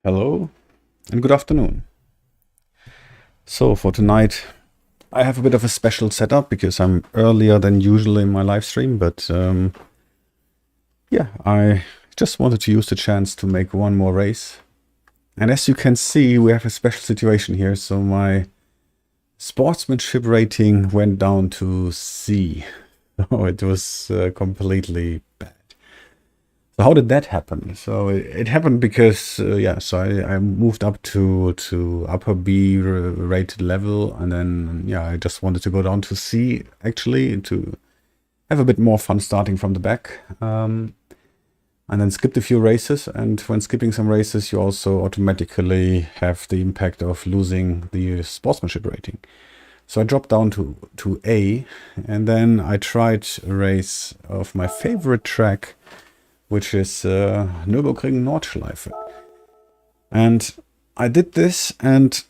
Hello and good afternoon. So for tonight, I have a bit of a special setup because I'm earlier than usual in my live stream, but yeah, I just wanted to use the chance to make one more race. And as you can see, we have a special situation here. So my sportsmanship rating went down to C. So it was completely bad. So how did that happen? So it happened because, yeah, so I moved up to upper B rated level, and then, yeah, I just wanted to go down to C, actually, to have a bit more fun starting from the back. And then skipped a few races, and when skipping some races, you also automatically have the impact of losing the sportsmanship rating. So I dropped down to A, and then I tried a race of my favorite track, which is Nürburgring Nordschleife. And I did this, and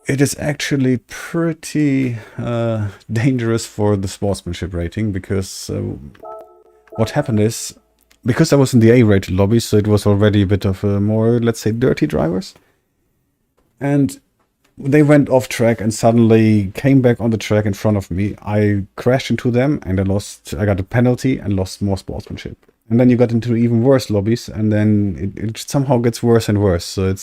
it is actually pretty dangerous for the sportsmanship rating, because what happened is, because I was in the A-rated lobby, so it was already a bit of a more, let's say, dirty drivers. And they went off track and suddenly came back on the track in front of me. I crashed into them and I got a penalty and lost more sportsmanship. And then you got into even worse lobbies, and then it somehow gets worse and worse. So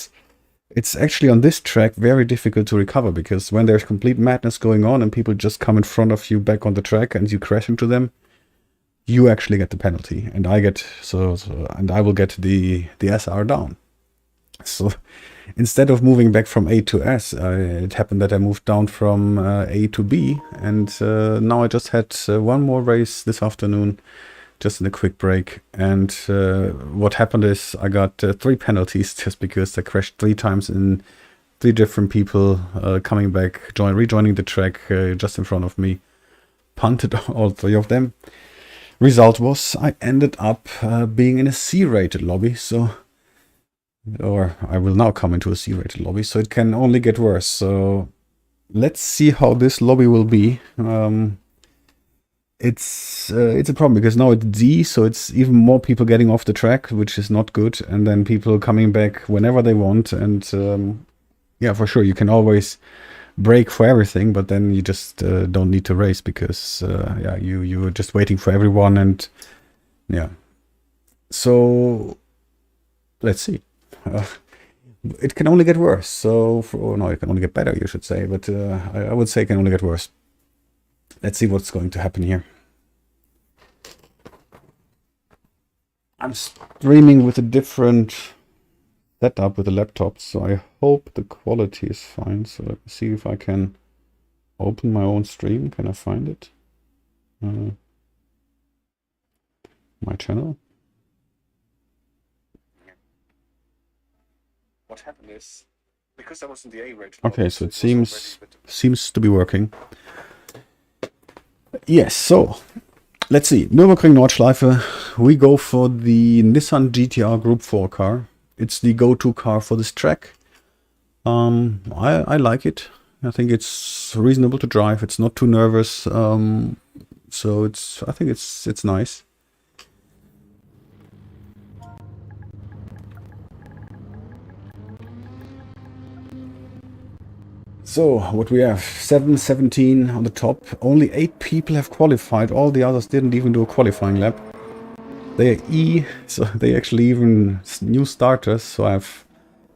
it's actually on this track very difficult to recover, because when there's complete madness going on and people just come in front of you back on the track and you crash into them, you actually get the penalty, and I get and I will get the SR down. So instead of moving back from A to S, it happened that I moved down from A to B, and now I just had one more race this afternoon, just in a quick break. And what happened is I got 3 penalties just because I crashed 3 times in 3 different people coming back, rejoining the track just in front of me, punted all 3 of them. Result was I ended up being in a C-rated lobby, or I will now come into a C-rated lobby, so it can only get worse. So let's see how this lobby will be. It's a problem because now it's D, so it's even more people getting off the track, which is not good, and then people coming back whenever they want. And yeah, for sure, you can always brake for everything, but then you just don't need to race, because yeah, you're just waiting for everyone. And yeah, so let's see. It can only get worse. So no, it can only get better, you should say, but I would say it can only get worse. Let's see what's going to happen here. I'm streaming with a different setup with the laptop, so I hope the quality is fine. So let me see if I can open my own stream. Can I find it? My channel. What happened is, because I was in the A-rated. Okay, so it seems to be working. Yes, so let's see. Nürburgring Nordschleife. We go for the Nissan GT-R Group 4 car. It's the go-to car for this track. I like it. I think it's reasonable to drive. It's not too nervous. So I think it's nice. So what we have, 7:17 on the top. Only 8 people have qualified. All the others didn't even do a qualifying lap. They are E, so they actually even new starters. So I have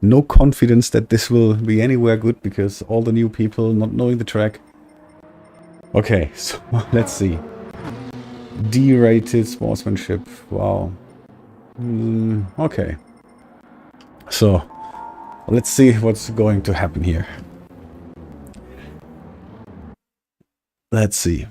no confidence that this will be anywhere good, because all the new people not knowing the track. Okay, so let's see. D-rated sportsmanship. Wow. Okay. So let's see what's going to happen here. Let's see.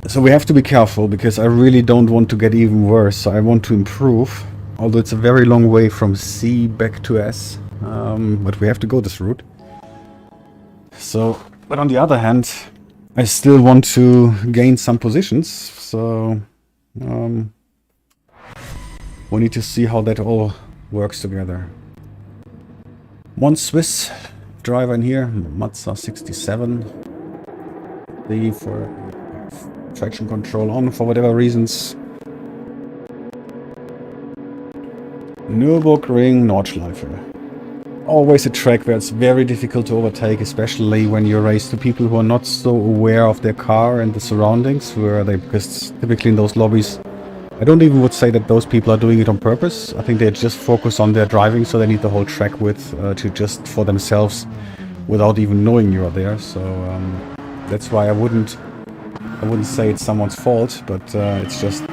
So we have to be careful, because I really don't want to get even worse. So I want to improve, although it's a very long way from C back to S. But we have to go this route. So, but on the other hand, I still want to gain some positions. So we need to see how that all works together. One Swiss driver in here, Mazda 67. For traction control on for whatever reasons. Nürburgring Nordschleife. Always a track where it's very difficult to overtake, especially when you race to people who are not so aware of their car and the surroundings, because typically in those lobbies, I don't even would say that those people are doing it on purpose. I think they just focus on their driving, so they need the whole track width to just for themselves, without even knowing you are there. So that's why I wouldn't say it's someone's fault, but it's just,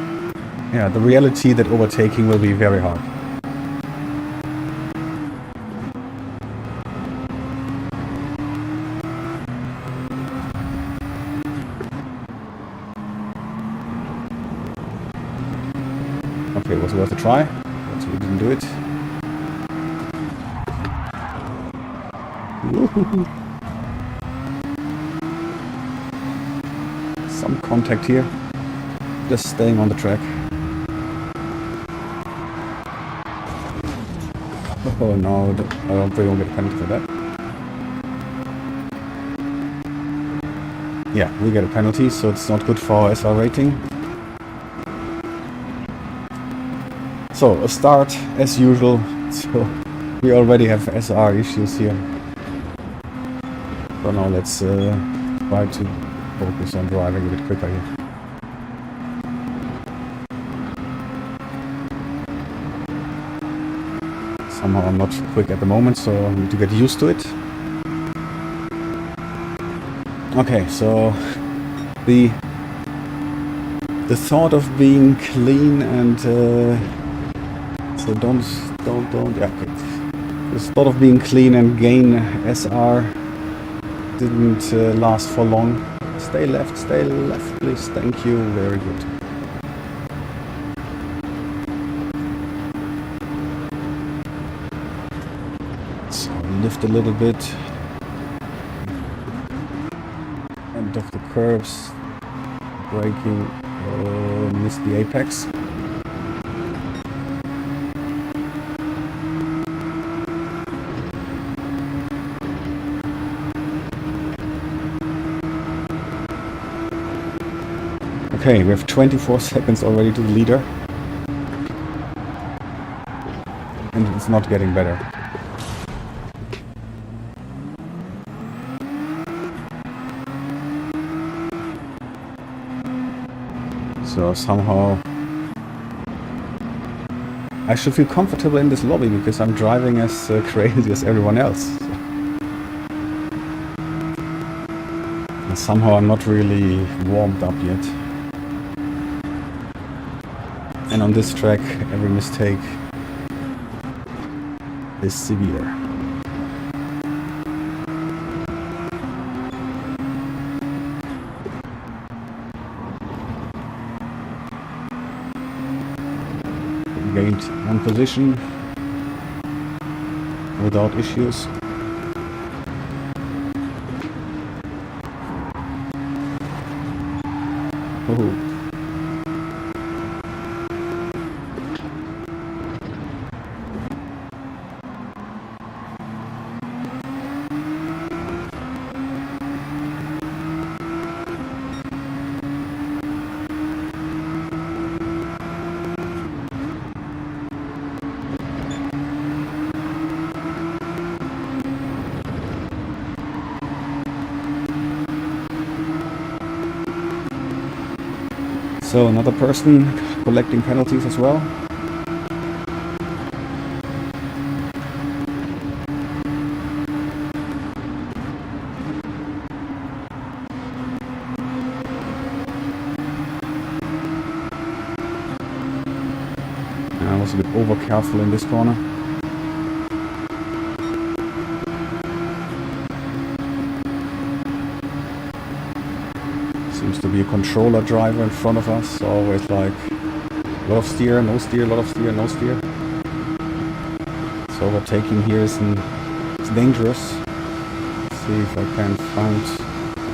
yeah, the reality that overtaking will be very hard. Okay, it was worth a try, but we didn't do it. Woohoo. Some contact here. Just staying on the track. Oh no, I don't think we'll get a penalty for that. Yeah, we get a penalty, so it's not good for our SR rating. So, a start as usual. So, we already have SR issues here. So now let's try to focus on driving a bit quicker here. Somehow I'm not quick at the moment, so I need to get used to it. Okay, so the thought of being clean and so don't, yeah, okay. The thought of being clean and gain SR didn't last for long. Stay left, please. Thank you. Very good. So lift a little bit. End of the curves. Braking. Missed the apex. Okay, we have 24 seconds already to the leader. And it's not getting better. So somehow I should feel comfortable in this lobby because I'm driving as crazy as everyone else. And somehow I'm not really warmed up yet. And on this track, every mistake is severe. Gained one position without issues. Oh. So another person collecting penalties as well. I was a bit over careful in this corner. Seems to be a controller driver in front of us, always like a lot of steer, no steer, a lot of steer, no steer. So overtaking here is dangerous. Let's see if I can find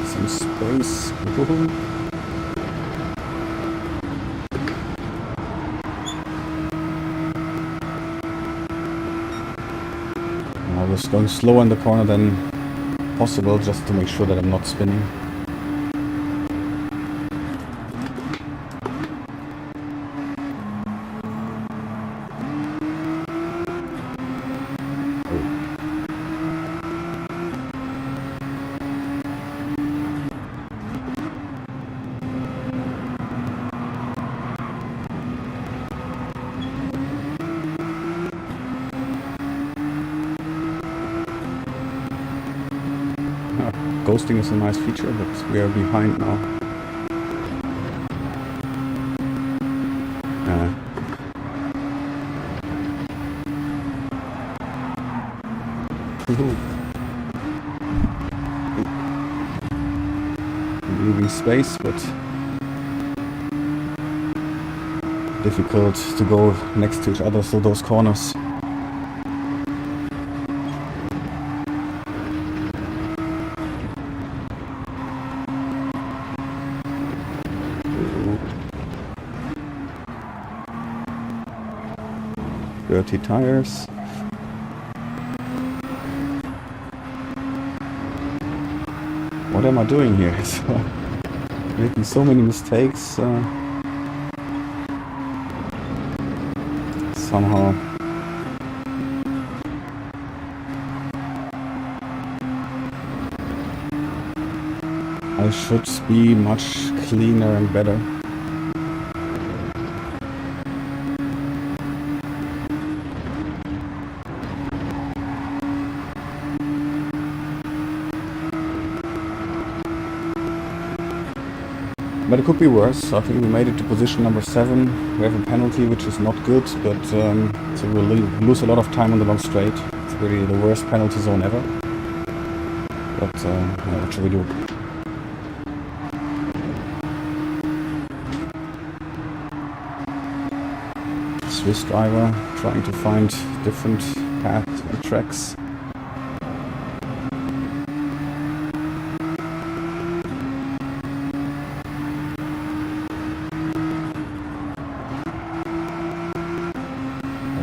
some space. I was going slower in the corner than possible just to make sure that I'm not spinning. ghosting is a nice feature, but we are behind now. Leaving space, but difficult to go next to each other through those corners. Dirty tires. What am I doing here? Making so many mistakes. Somehow. I should be much cleaner and better. But it could be worse. I think we made it to position number 7. We have a penalty, which is not good, but so we'll lose a lot of time on the long straight. It's really the worst penalty zone ever. But yeah, what should we do? Swiss driver trying to find different paths and tracks.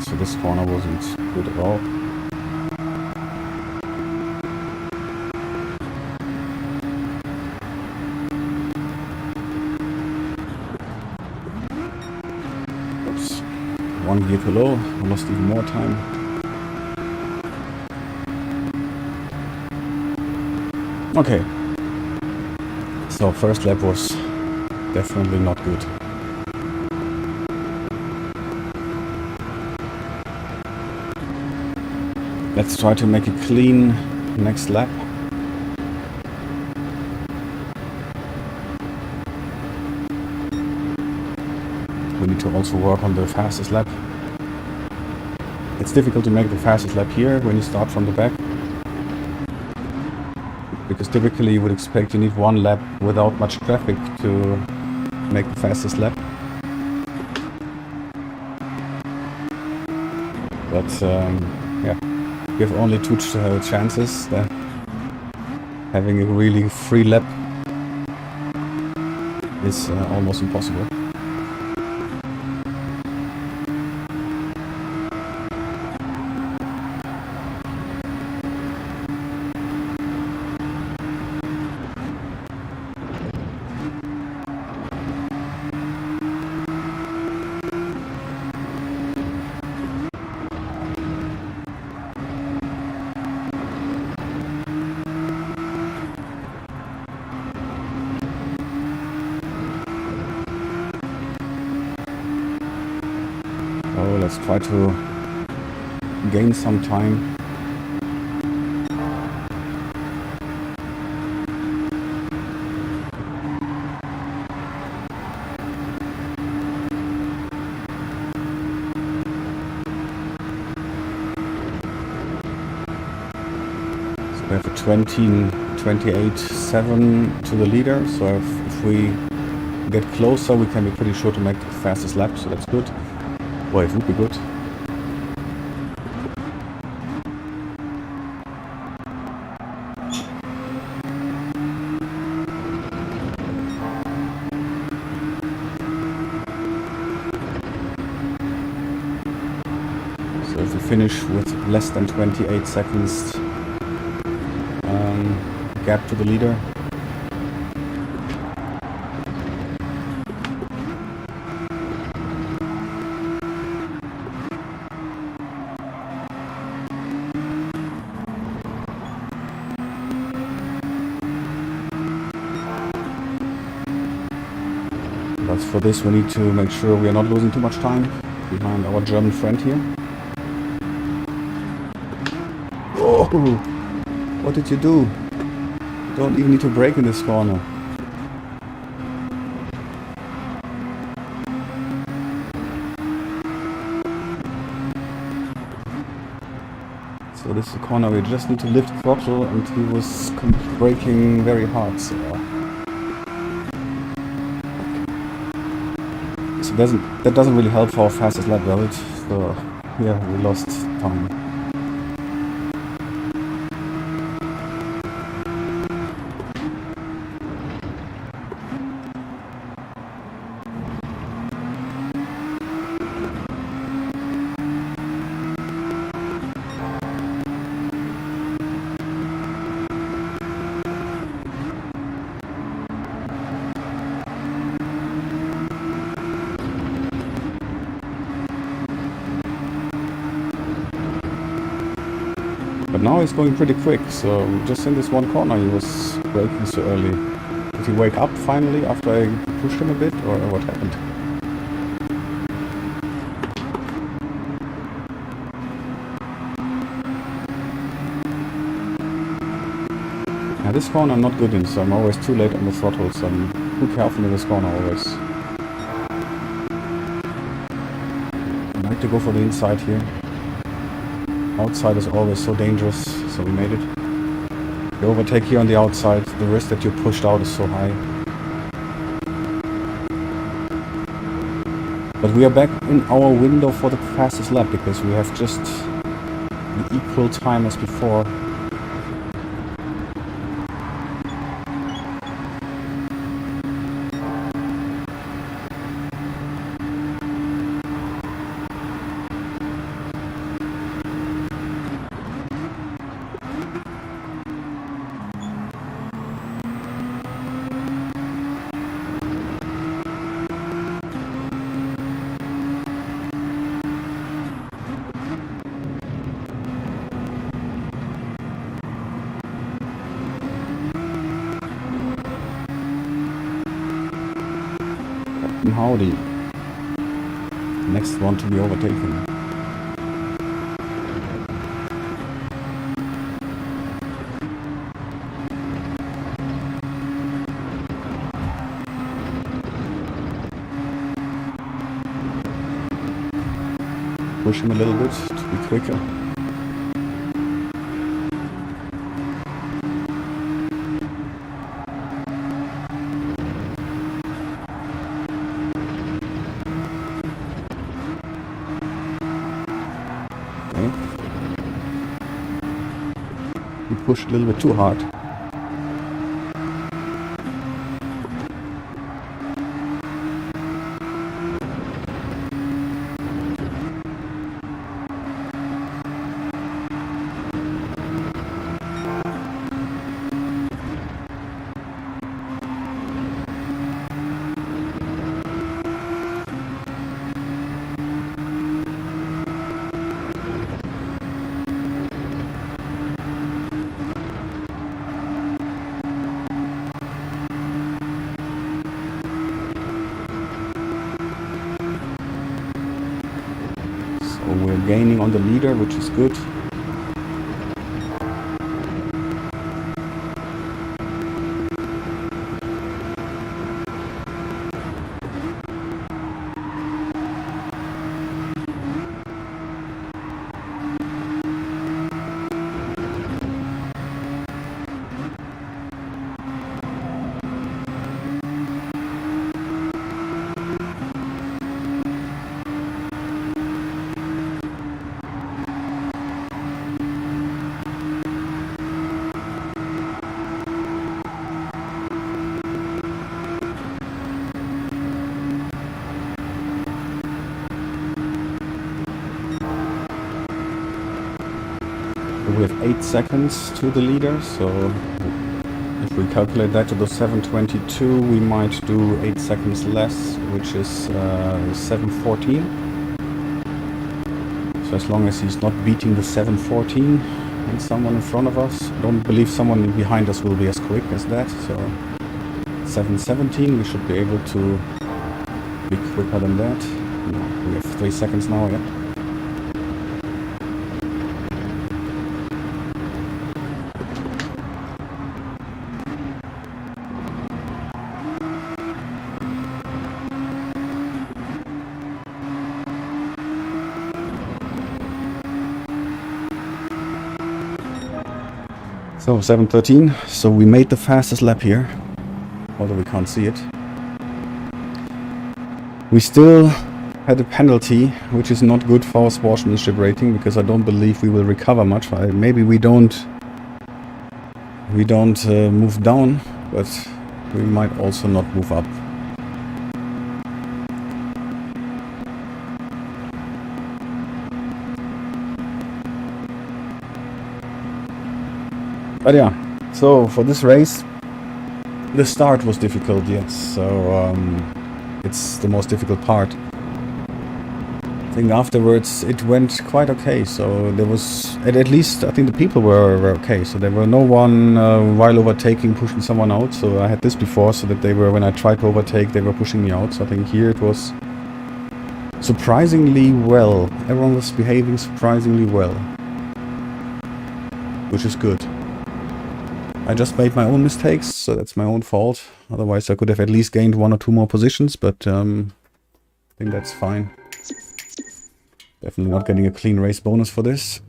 So this corner wasn't good at all. Oops. One gear too low. I lost even more time. Okay. So first lap was definitely not good. Let's try to make it clean next lap. We need to also work on the fastest lap. It's difficult to make the fastest lap here when you start from the back. Because typically you would expect you need one lap without much traffic to make the fastest lap. But yeah. We have only 2 chances. That having a really free lap is almost impossible. So let's try to gain some time. So we have a 28.7 to the leader, so if we get closer we can be pretty sure to make the fastest lap, so that's good. Well, it would be good. So if we finish with less than 28 seconds gap to the leader, but for this we need to make sure we are not losing too much time behind our German friend here. Oh, what did you do? Don't even need to brake in this corner. So this is a corner we just need to lift throttle, and he was braking very hard, so that doesn't really help for our fastest lap, does it? So yeah, we lost time. But now he's going pretty quick, so just in this one corner he was braking so early. Did he wake up finally after I pushed him a bit, or what happened? Now this corner I'm not good in, so I'm always too late on the throttle, so I'm too careful in this corner always. I like to go for the inside here. Outside is always so dangerous, so we made it. The overtake here on the outside, the risk that you pushed out is so high. But we are back in our window for the fastest lap, because we have just an equal time as before. Howdy. Next one to be overtaken. Push him a little bit to be quicker. He pushed a little bit too hard. We're gaining on the leader, which is good. We have 8 seconds to the leader, so if we calculate that to the 7:22, we might do 8 seconds less, which is 7:14. So as long as he's not beating the 7:14 and someone in front of us, I don't believe someone behind us will be as quick as that. So 7:17, we should be able to be quicker than that. No, we have 3 seconds now, yeah. So 7:13. So we made the fastest lap here, although we can't see it. We still had a penalty, which is not good for our sportsmanship rating, because I don't believe we will recover much. Maybe we don't move down, but we might also not move up. But yeah, so for this race, the start was difficult, yes. So it's the most difficult part. I think afterwards it went quite okay. So there was, at least I think the people were okay. So there were no one while overtaking pushing someone out. So I had this before, so that they were, when I tried to overtake, they were pushing me out. So I think here it was surprisingly well. Everyone was behaving surprisingly well, which is good. I just made my own mistakes, so that's my own fault. Otherwise I could have at least gained 1 or 2 more positions, but I think that's fine. Definitely not getting a clean race bonus for this.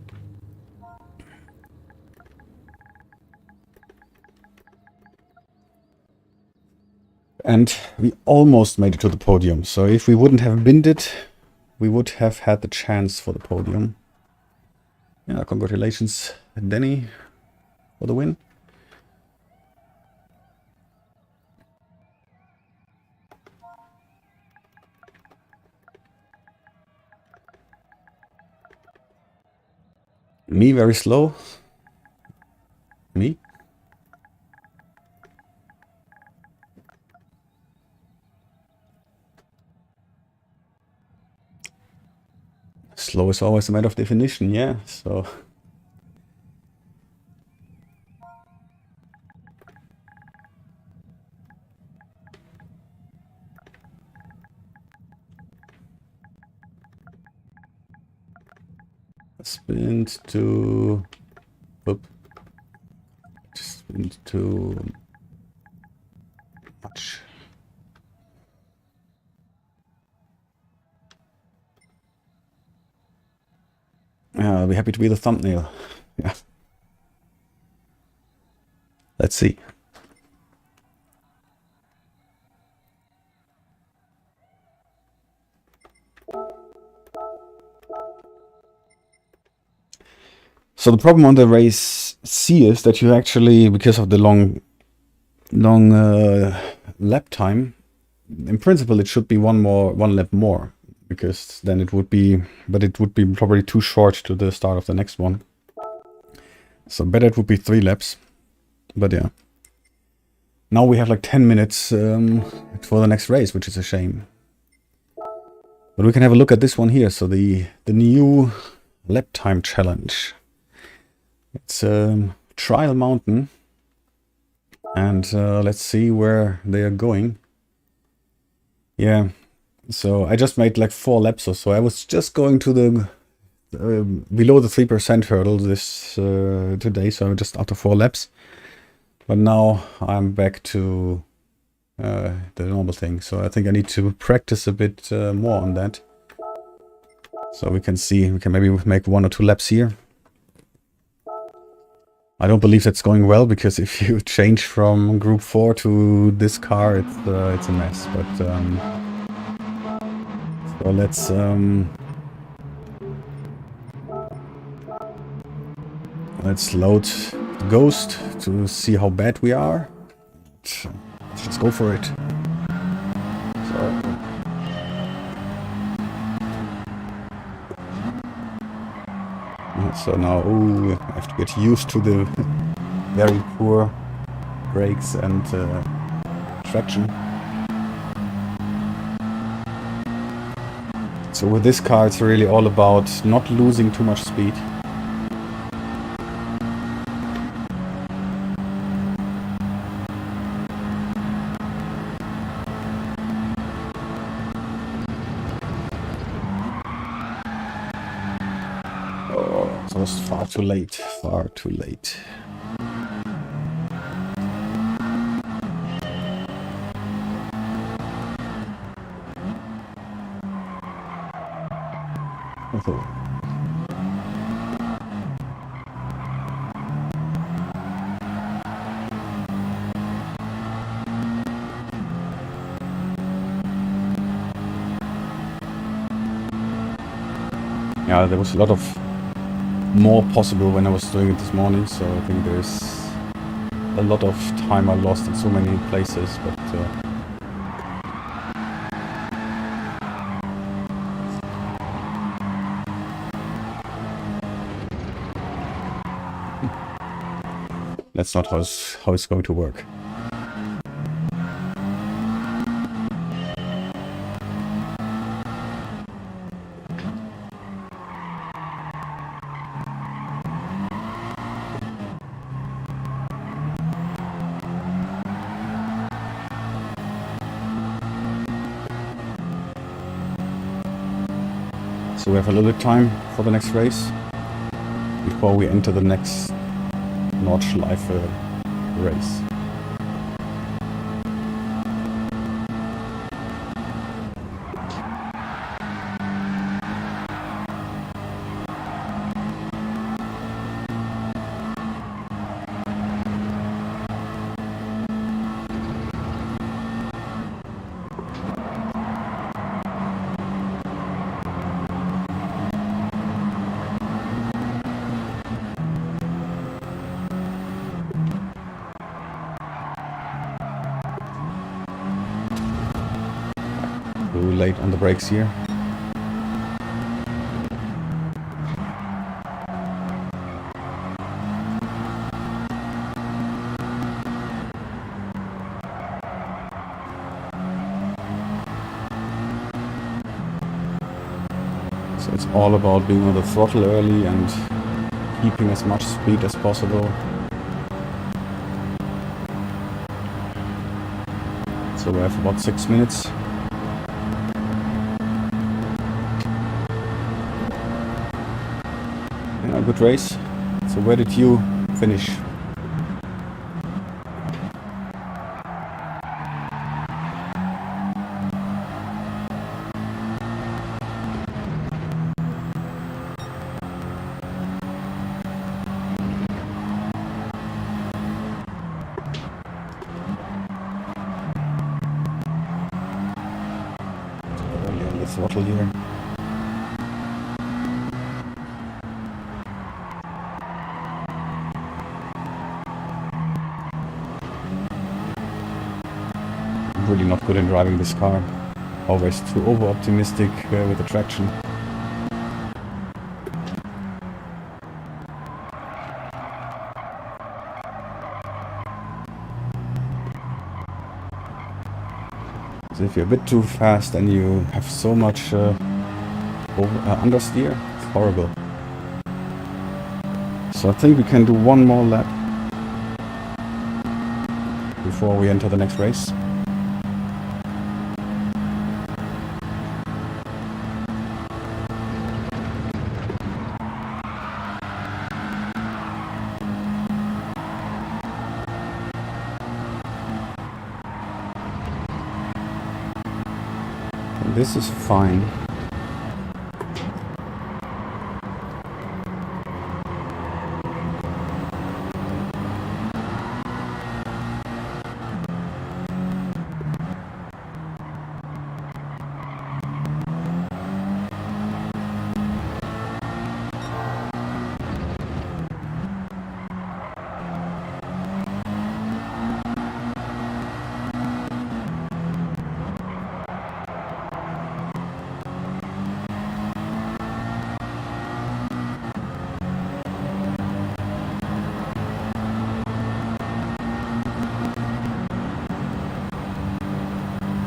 And we almost made it to the podium. So if we wouldn't have binned it, we would have had the chance for the podium. Yeah, congratulations, Danny, for the win. Me very slow. Me. Slow is always a matter of definition, yeah, so... Spin to... Oop. Spin too much. I'll be happy to be the thumbnail. Yeah. Let's see. So the problem on the race C is that you actually, because of the long lap time, in principle it should be one lap more, because then it would be, but it would be probably too short to the start of the next one. So better it would be 3 laps, but yeah. Now we have like 10 minutes for the next race, which is a shame. But we can have a look at this one here. So the new lap time challenge. It's Trial Mountain, and let's see where they are going. Yeah, so I just made like 4 laps or so. I was just going to the below the 3% hurdle this today, so I'm just after 4 laps. But now I'm back to the normal thing, so I think I need to practice a bit more on that. So we can see, we can maybe make 1 or 2 laps here. I don't believe that's going well, because if you change from Group 4 to this car, it's a mess. But so let's load Ghost to see how bad we are. Let's just go for it. So now, ooh, I have to get used to the very poor brakes and traction. So with this car, it's really all about not losing too much speed. It was far too late, far too late. Yeah, there was a lot of more possible when I was doing it this morning, so I think there's a lot of time I lost in so many places, but that's not how it's going to work. So we have a little bit time for the next race before we enter the next Nordschleife race. Too late on the brakes here. So it's all about being on the throttle early and keeping as much speed as possible. So we have about 6 minutes. Yeah, good race. So where did you finish? Early on the throttle here. Really not good in driving this car. Always too over-optimistic with the traction. So if you're a bit too fast and you have so much understeer, it's horrible. So I think we can do one more lap before we enter the next race. This is fine.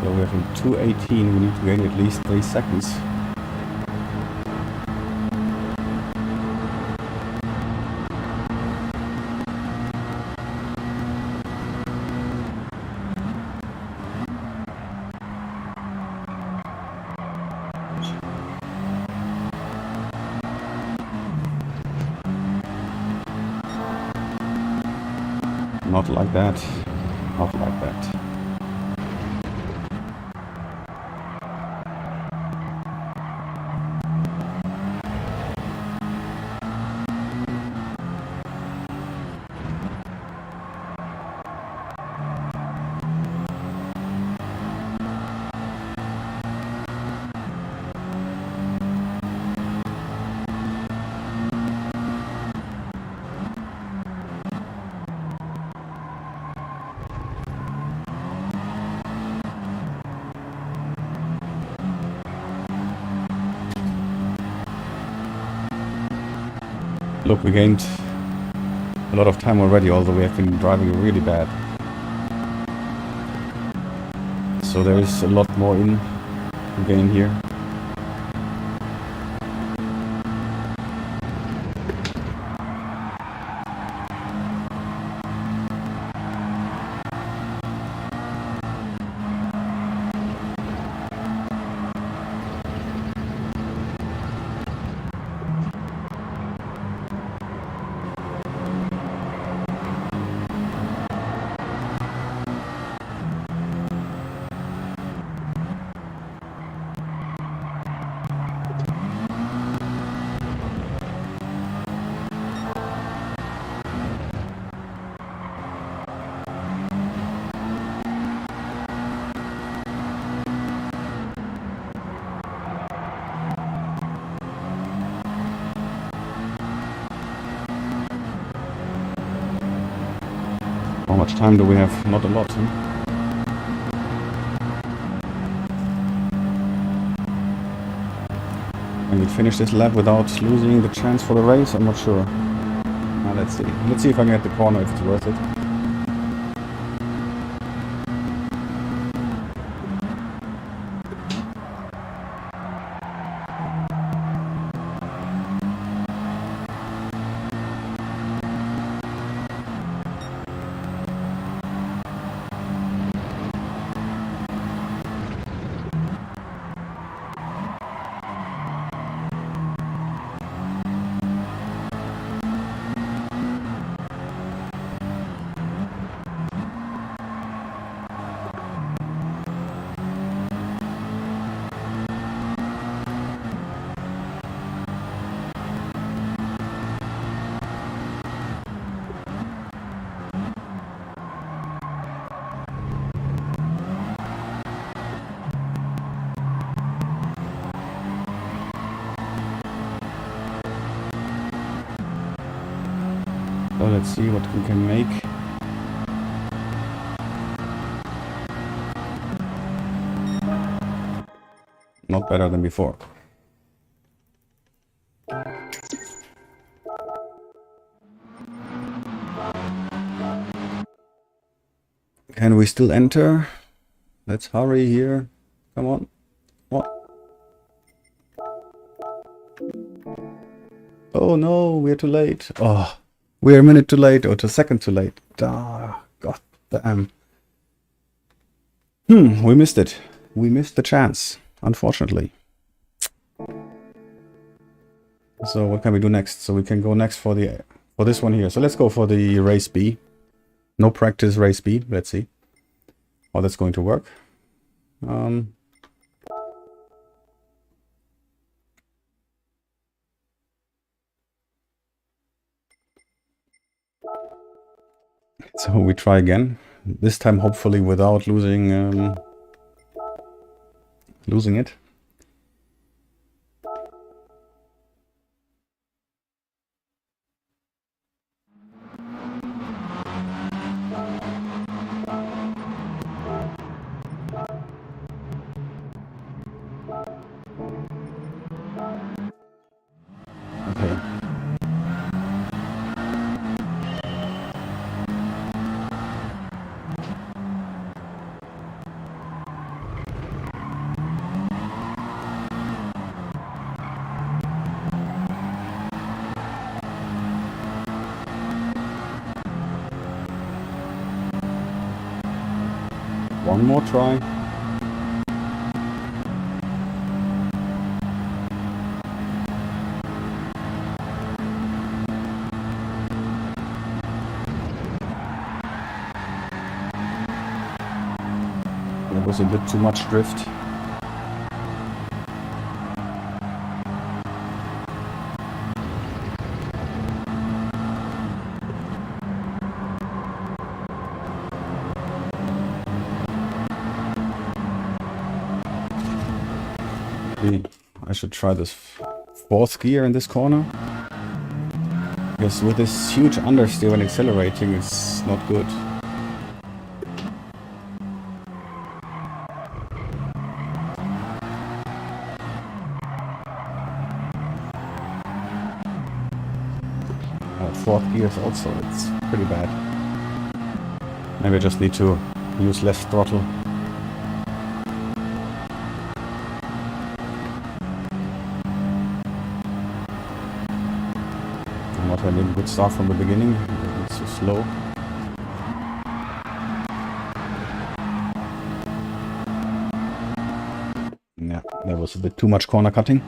So we have in 2:18, we need to gain at least 3 seconds. Not like that. Not like that. Look, we gained a lot of time already, although we have been driving really bad. So there is a lot more in to gain here. How much time do we have? Not a lot, huh? Can we finish this lap without losing the chance for the race? I'm not sure. Let's see. Let's see if I can get the corner, if it's worth it. So let's see what we can make. Not better than before. Can we still enter? Let's hurry here. Come on. What? Oh no, we're too late. Oh, we're a minute too late, or a second too late. Ah, god damn. We missed it. We missed the chance, unfortunately. So what can we do next? So we can go next for this one here. So let's go for the race B. No practice race B. Let's see how that's going to work. So we try again. This time, hopefully, without losing it. Okay. One more try. There was a bit too much drift. I should try this fourth gear in this corner. Because with this huge understeer when accelerating, it's not good. fourth gears also, it's pretty bad. Maybe I just need to use less throttle. I'm not having a good start from the beginning, it's so slow. Yeah, that was a bit too much corner cutting.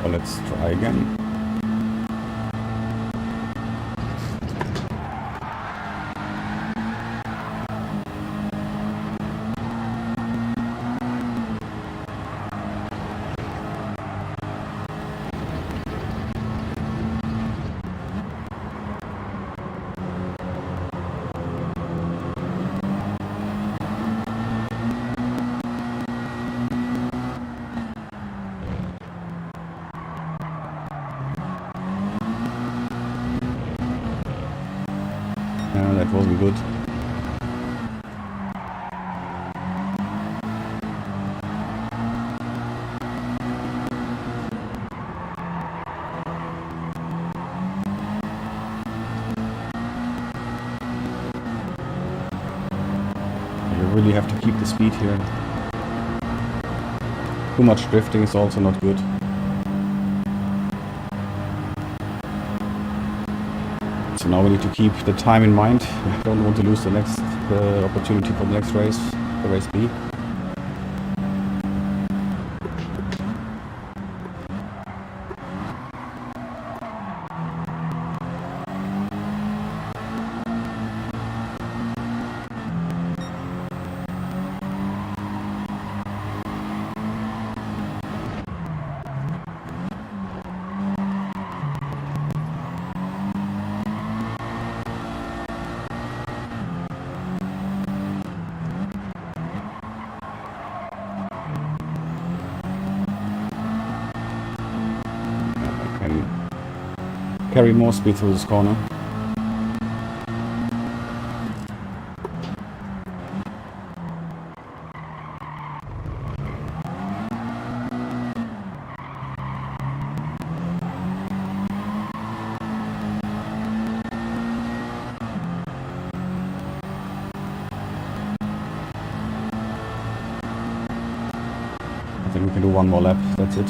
So let's try again. That wasn't good. You really have to keep the speed here. Too much drifting is also not good. So now we need to keep the time in mind. I don't want to lose the next opportunity for the next race, the race B. Carry more speed through this corner. I think we can do one more lap, that's it.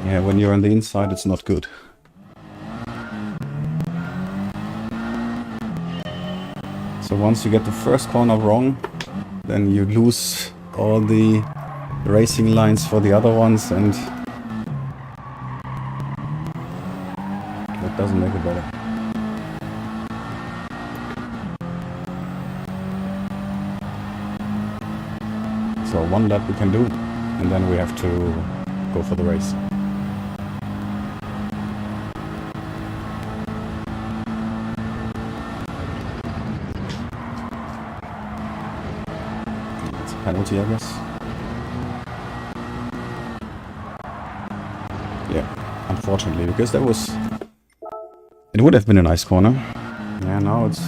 Yeah, when you're on the inside, it's not good. So once you get the first corner wrong, then you lose all the racing lines for the other ones, and that doesn't make it better. So one lap we can do, and then we have to go for the race. Penalty, I guess. Yeah, unfortunately, because that was... It would have been a nice corner. Yeah, now it's...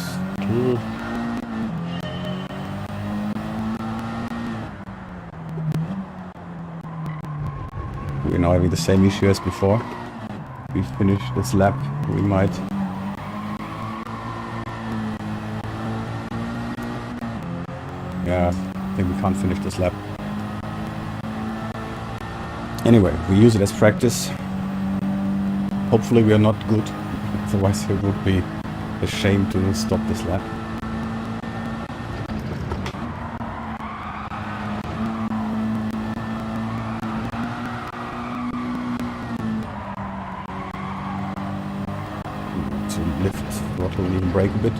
We're now having the same issue as before. If we finish this lap, we might... Yeah, I think we can't finish this lap. Anyway, we use it as practice. Hopefully we are not good, otherwise it would be a shame to stop this lap. throttle and even brake a bit.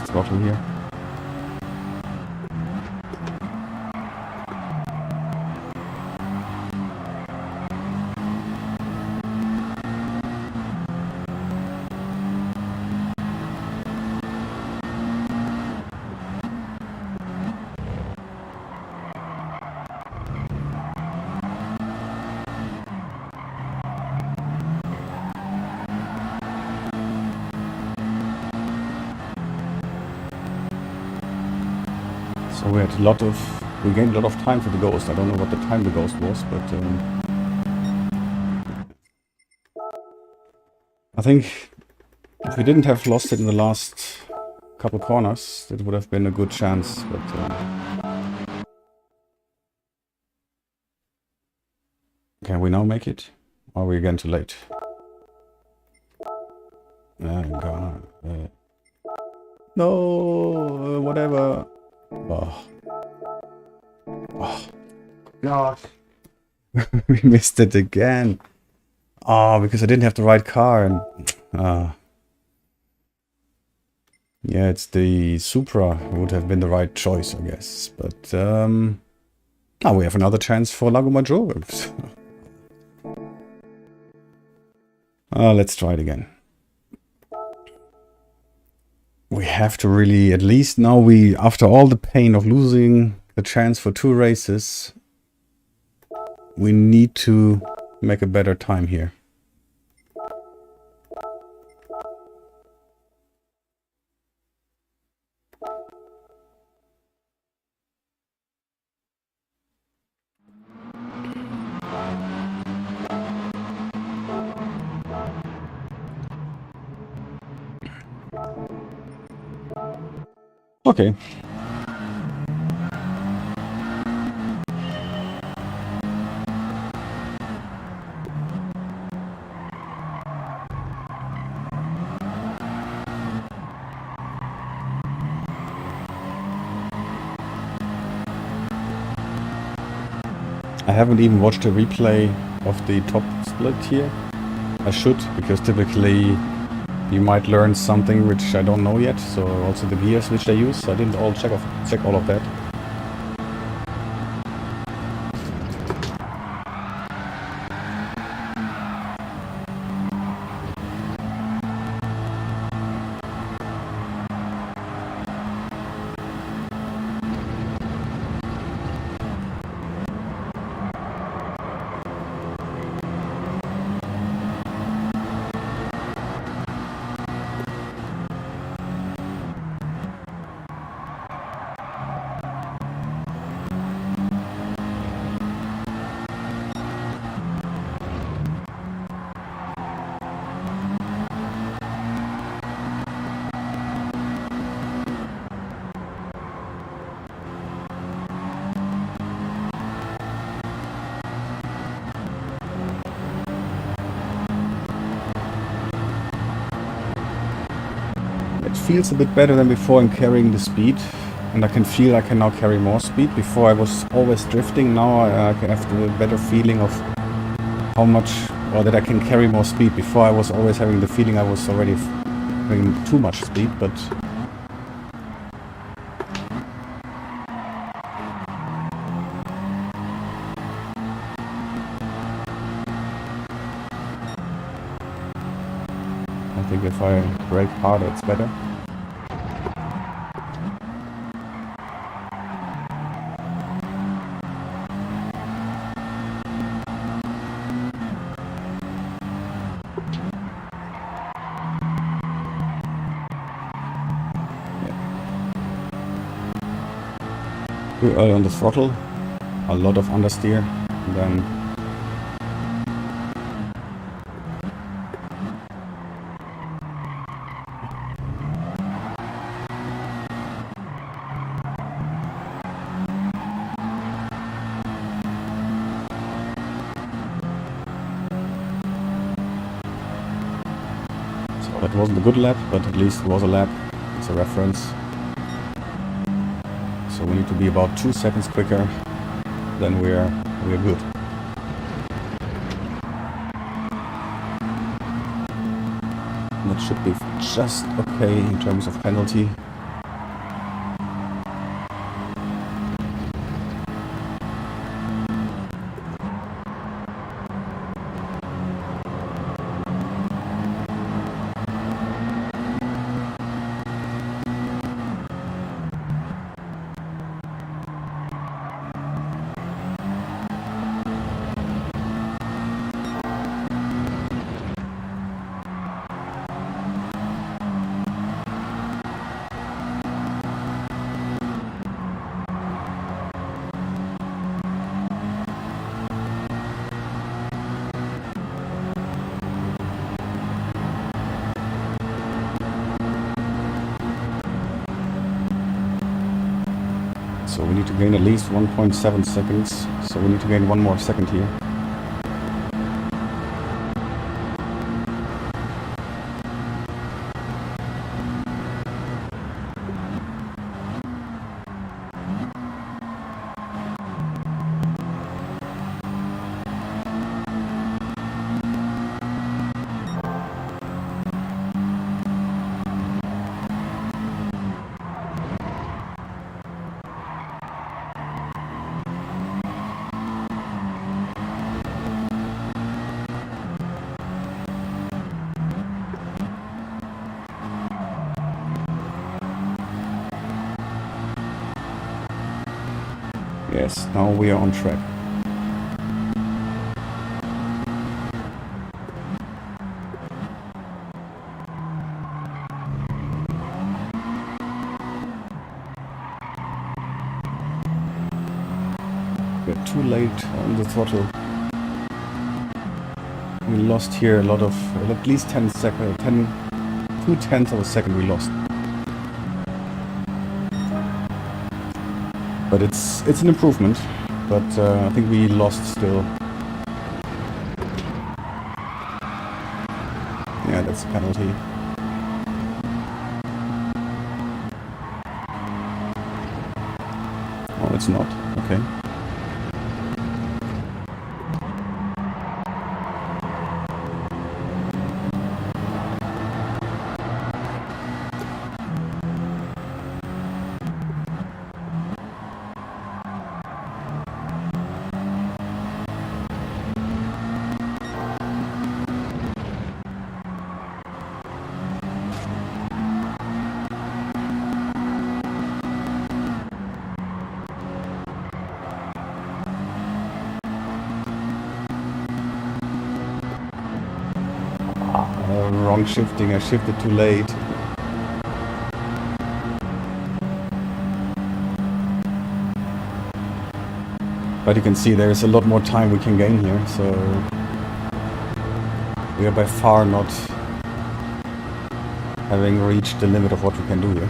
Throttle here. So we gained a lot of time for the Ghost. I don't know what the time the Ghost was, but I think if we didn't have lost it in the last couple corners, it would have been a good chance, but can we now make it? Or are we again too late? Oh god. No, whatever. Oh. Oh. God. We missed it again. Oh, because I didn't have the right car and yeah, it's the Supra would have been the right choice, I guess. But now we have another chance for Lago Maggiore. Let's try it again. We have to really, at least now after all the pain of losing the chance for 2 races, we need to make a better time here. Okay. I haven't even watched a replay of the top split here. I should, because typically you might learn something which I don't know yet. So also the gears which they use. I didn't check all of that. Feels a bit better than before in carrying the speed, and I can feel I can now carry more speed. Before I was always drifting, now I have a better feeling of how much or that I can carry more speed. Before I was always having the feeling I was already having too much speed, but I think if I brake harder it's better. Too early on the throttle, a lot of understeer, and then so that wasn't a good lap, but at least it was a lap. It's a reference. So we need to be about 2 seconds quicker, then we're good. And that should be just okay in terms of penalty. So we need to gain at least 1.7 seconds. So we need to gain 1 more second here. Yes, now we are on track. We're too late on the throttle. We lost here a lot of, at least 2 tenths of a second we lost. But it's an improvement, but I think we lost still. Yeah, that's a penalty. Oh, it's not. Okay. Wrong shifting, I shifted too late. But you can see there's a lot more time we can gain here, so we are by far not having reached the limit of what we can do here.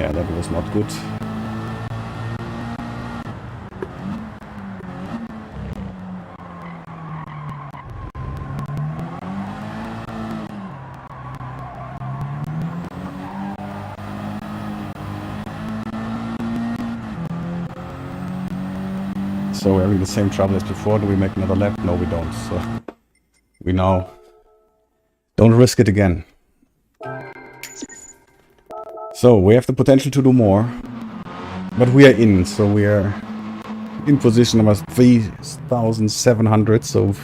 Yeah, that was not good. So we're having the same trouble as before. Do we make another lap? No, we don't. So we now don't risk it again. So we have the potential to do more, but we are in. So we are in position number 3,700. So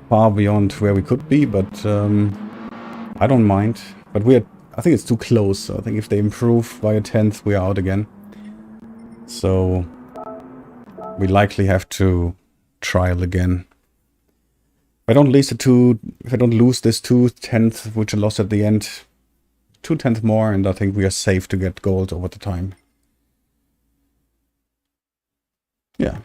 far beyond where we could be, but I don't mind. But I think it's too close. So I think if they improve by a 10th, we are out again. So we likely have to trial again. If I don't lose this 2/10, which I lost at the end, 2/10 more, and I think we are safe to get gold over the time. Yeah.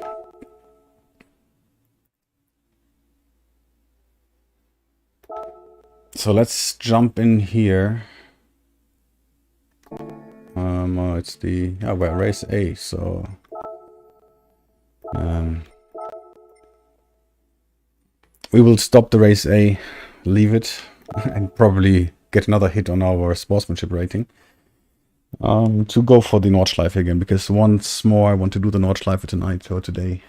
So let's jump in here. It's the well, race A. So we will stop the race A, leave it, and probably get another hit on our sportsmanship rating. To go for the Nordschleife again, because once more I want to do the Nordschleife tonight or today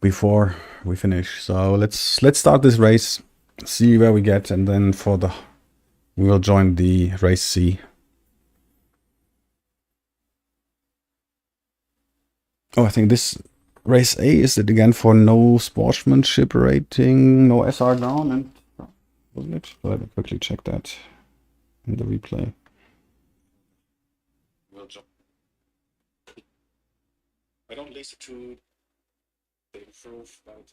before we finish. So let's start this race, see where we get, and then we will join the race C. Oh, I think this race A is it again for no sportsmanship rating, no SR down, and wasn't it? Let me quickly check that in the replay. I don't listen to the improve, but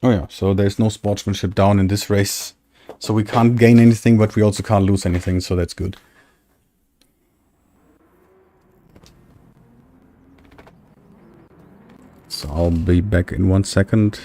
oh yeah, so there's no sportsmanship down in this race. So we can't gain anything, but we also can't lose anything, so that's good. So I'll be back in 1 second.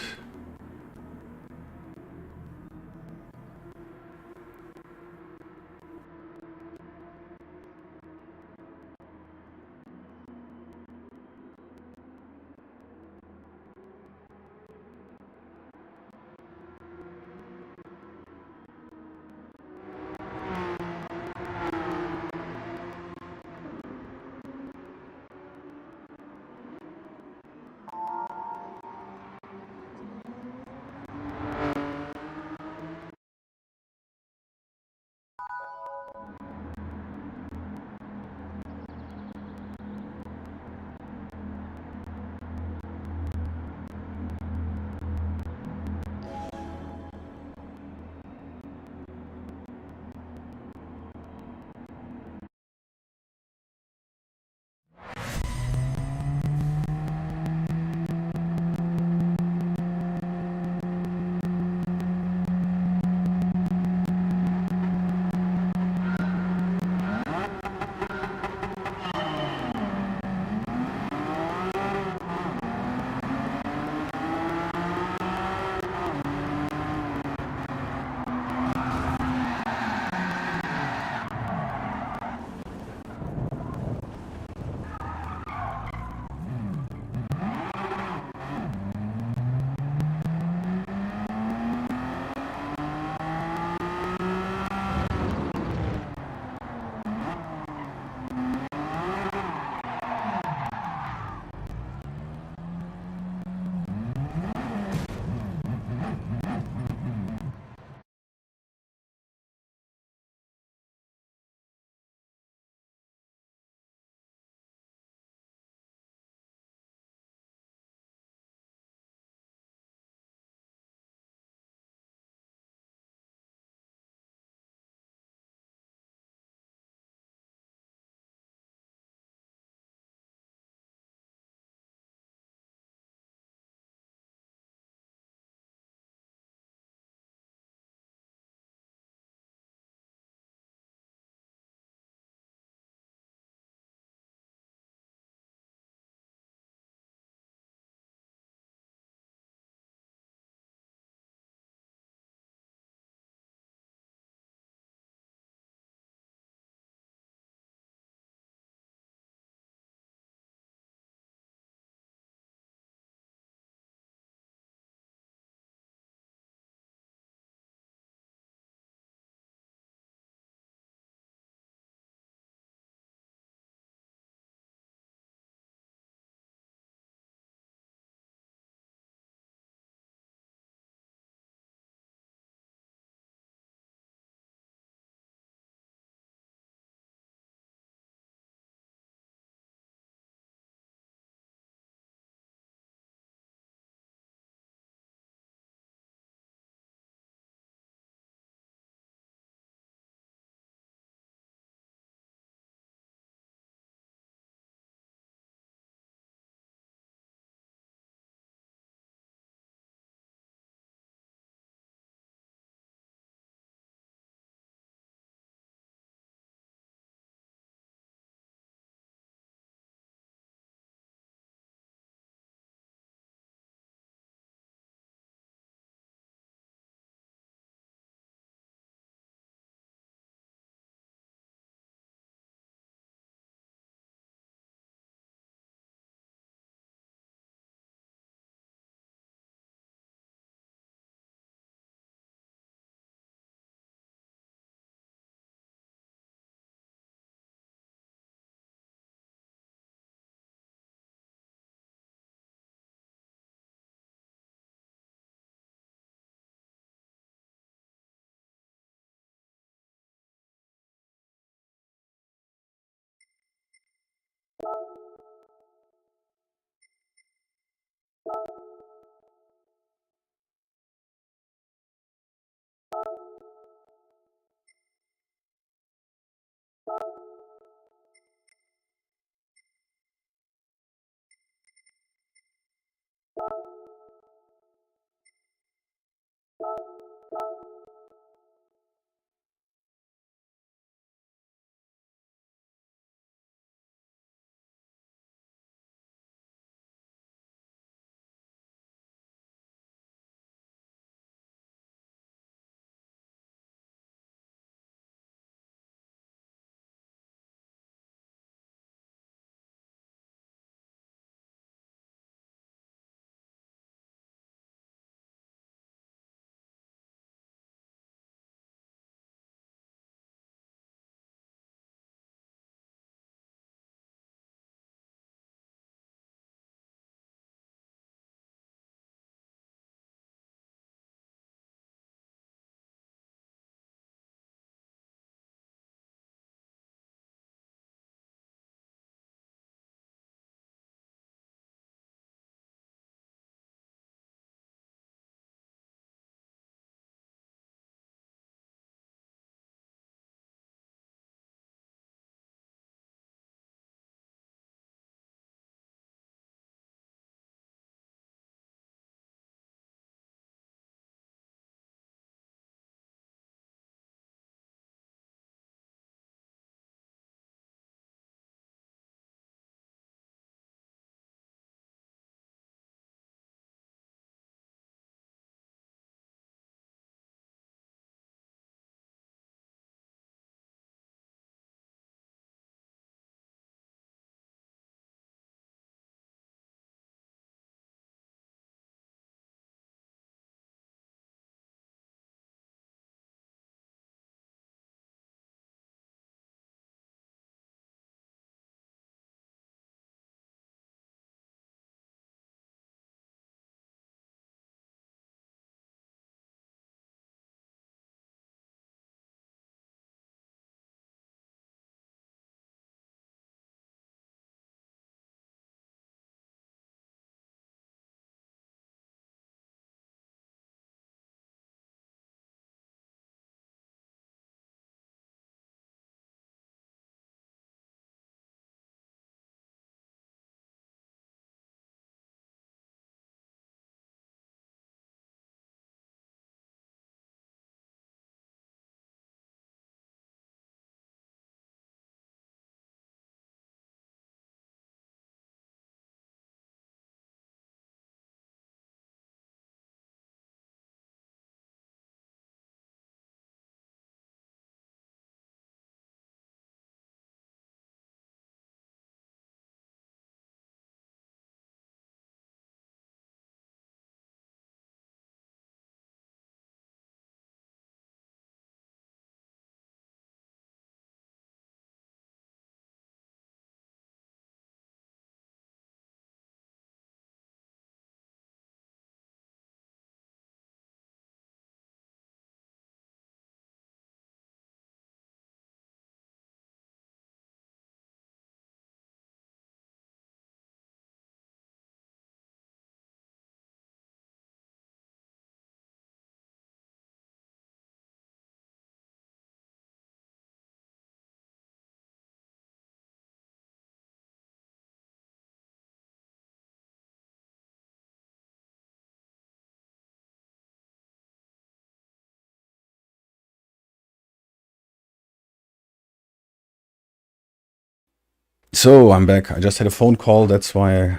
So I'm back. I just had a phone call. That's why I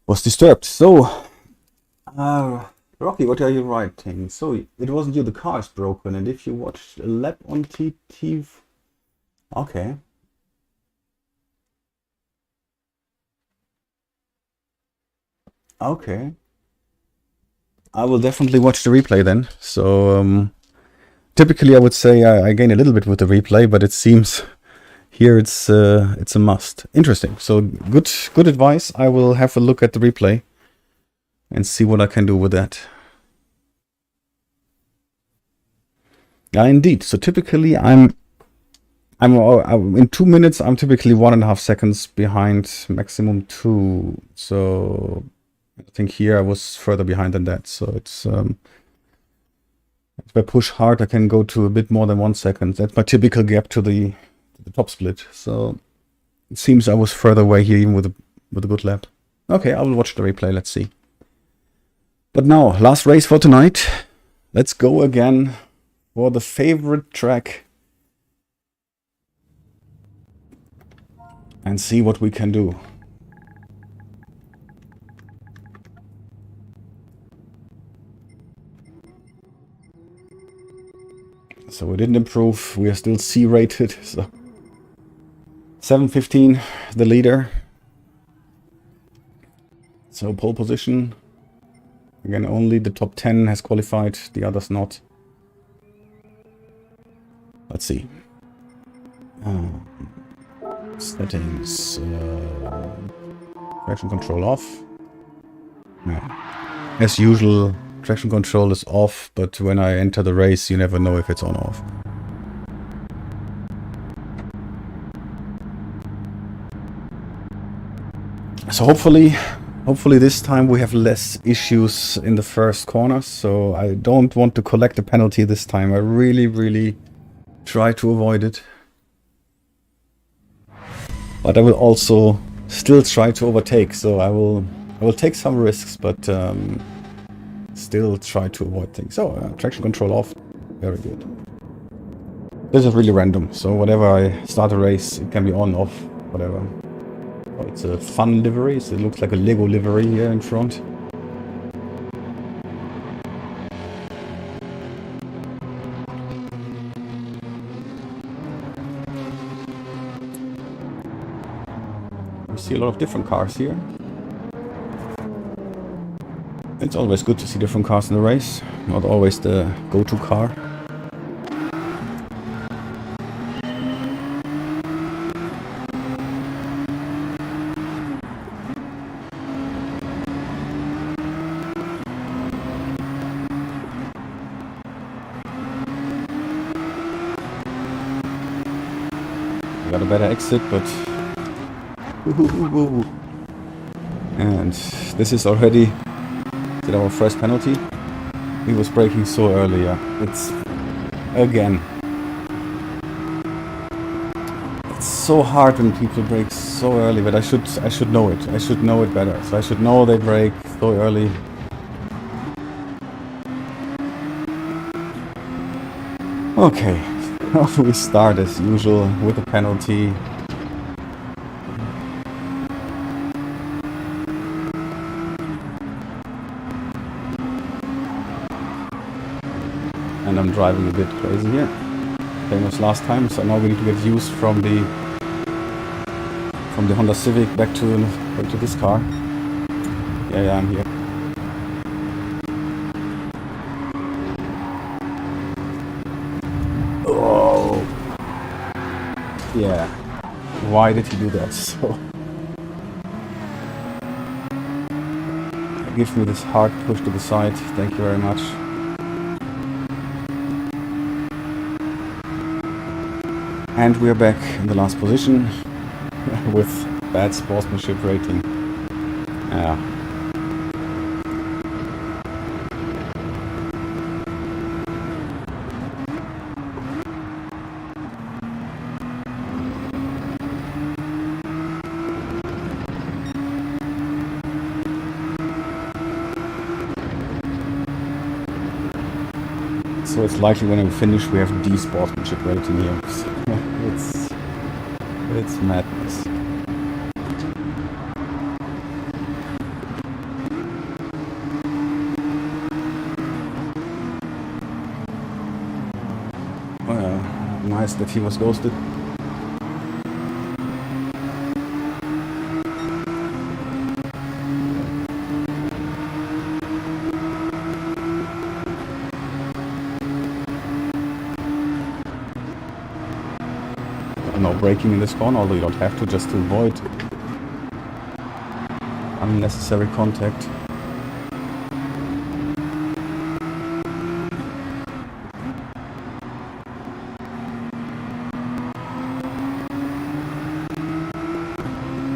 was disturbed. So, Rocky, what are you writing? So it wasn't you. The car is broken, and if you watched a lap on TT, okay. Okay. I will definitely watch the replay then. So typically I would say I gain a little bit with the replay, but it seems here it's a must. Interesting. So good advice. I will have a look at the replay and see what I can do with that. Yeah, indeed. So typically I'm in 2 minutes. I'm typically 1.5 seconds behind, maximum 2. So I think here I was further behind than that. So it's if I push hard, I can go to a bit more than 1 second. That's my typical gap to the top split. So it seems I was further away here, even with a good lap. Okay, I will watch the replay. Let's see. But now, last race for tonight. Let's go again for the favorite track and see what we can do. So we didn't improve. We are still C rated. So 7:15, the leader. So pole position. Again, only the top 10 has qualified, the others not. Let's see. Settings. Traction control off. Yeah. As usual, traction control is off, but when I enter the race, you never know if it's on or off. So hopefully this time we have less issues in the first corner. So I don't want to collect a penalty this time. I really try to avoid it. But I will also still try to overtake. So I will take some risks, but still try to avoid things. So traction control off. Very good. This is really random. So whenever I start a race, it can be on, off, whatever. Oh, it's a fun livery, so it looks like a Lego livery here in front. We see a lot of different cars here. It's always good to see different cars in the race, not always the go-to car. Got a better exit, but and this is already our first penalty. He was braking so early. Yeah, it's again. It's so hard when people brake so early, but I should know it. I should know it better. So I should know they brake so early. Okay. We start as usual with a penalty. And I'm driving a bit crazy here. Same as last time, so now we need to get used from the Honda Civic back to this car. Yeah, I'm here. Yeah, why did he do that? So give me this hard push to the side. Thank you very much. And we are back in the last position with bad sportsmanship rating. Yeah. So it's likely when we finish we have D sportsmanship rating here. So It's madness. Well, nice that he was ghosted. No braking in this corner, although you don't have to, just to avoid unnecessary contact.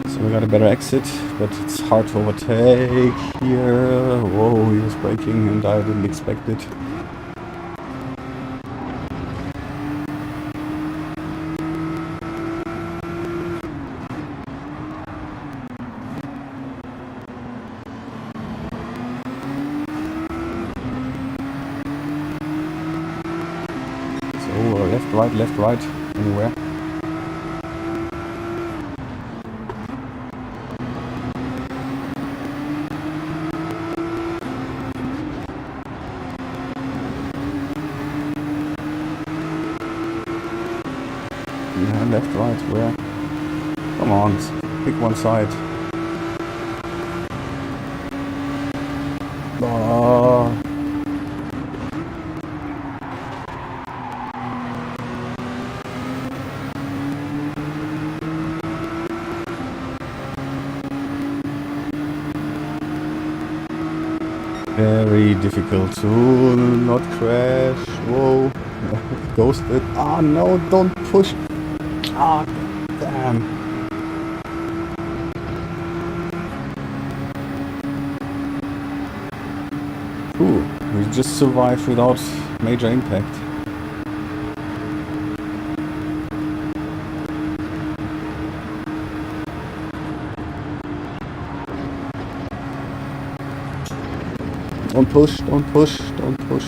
So we got a better exit, but it's hard to overtake here. Whoa, he was braking and I didn't expect it. Left, right, anywhere. Yeah, left, right, where? Come on, pick one side. Oh. Very difficult to not crash. Whoa. Ghosted. Ah, no, don't push. Ah, damn. Ooh, we just survived without major impact. Don't push, don't push, don't push.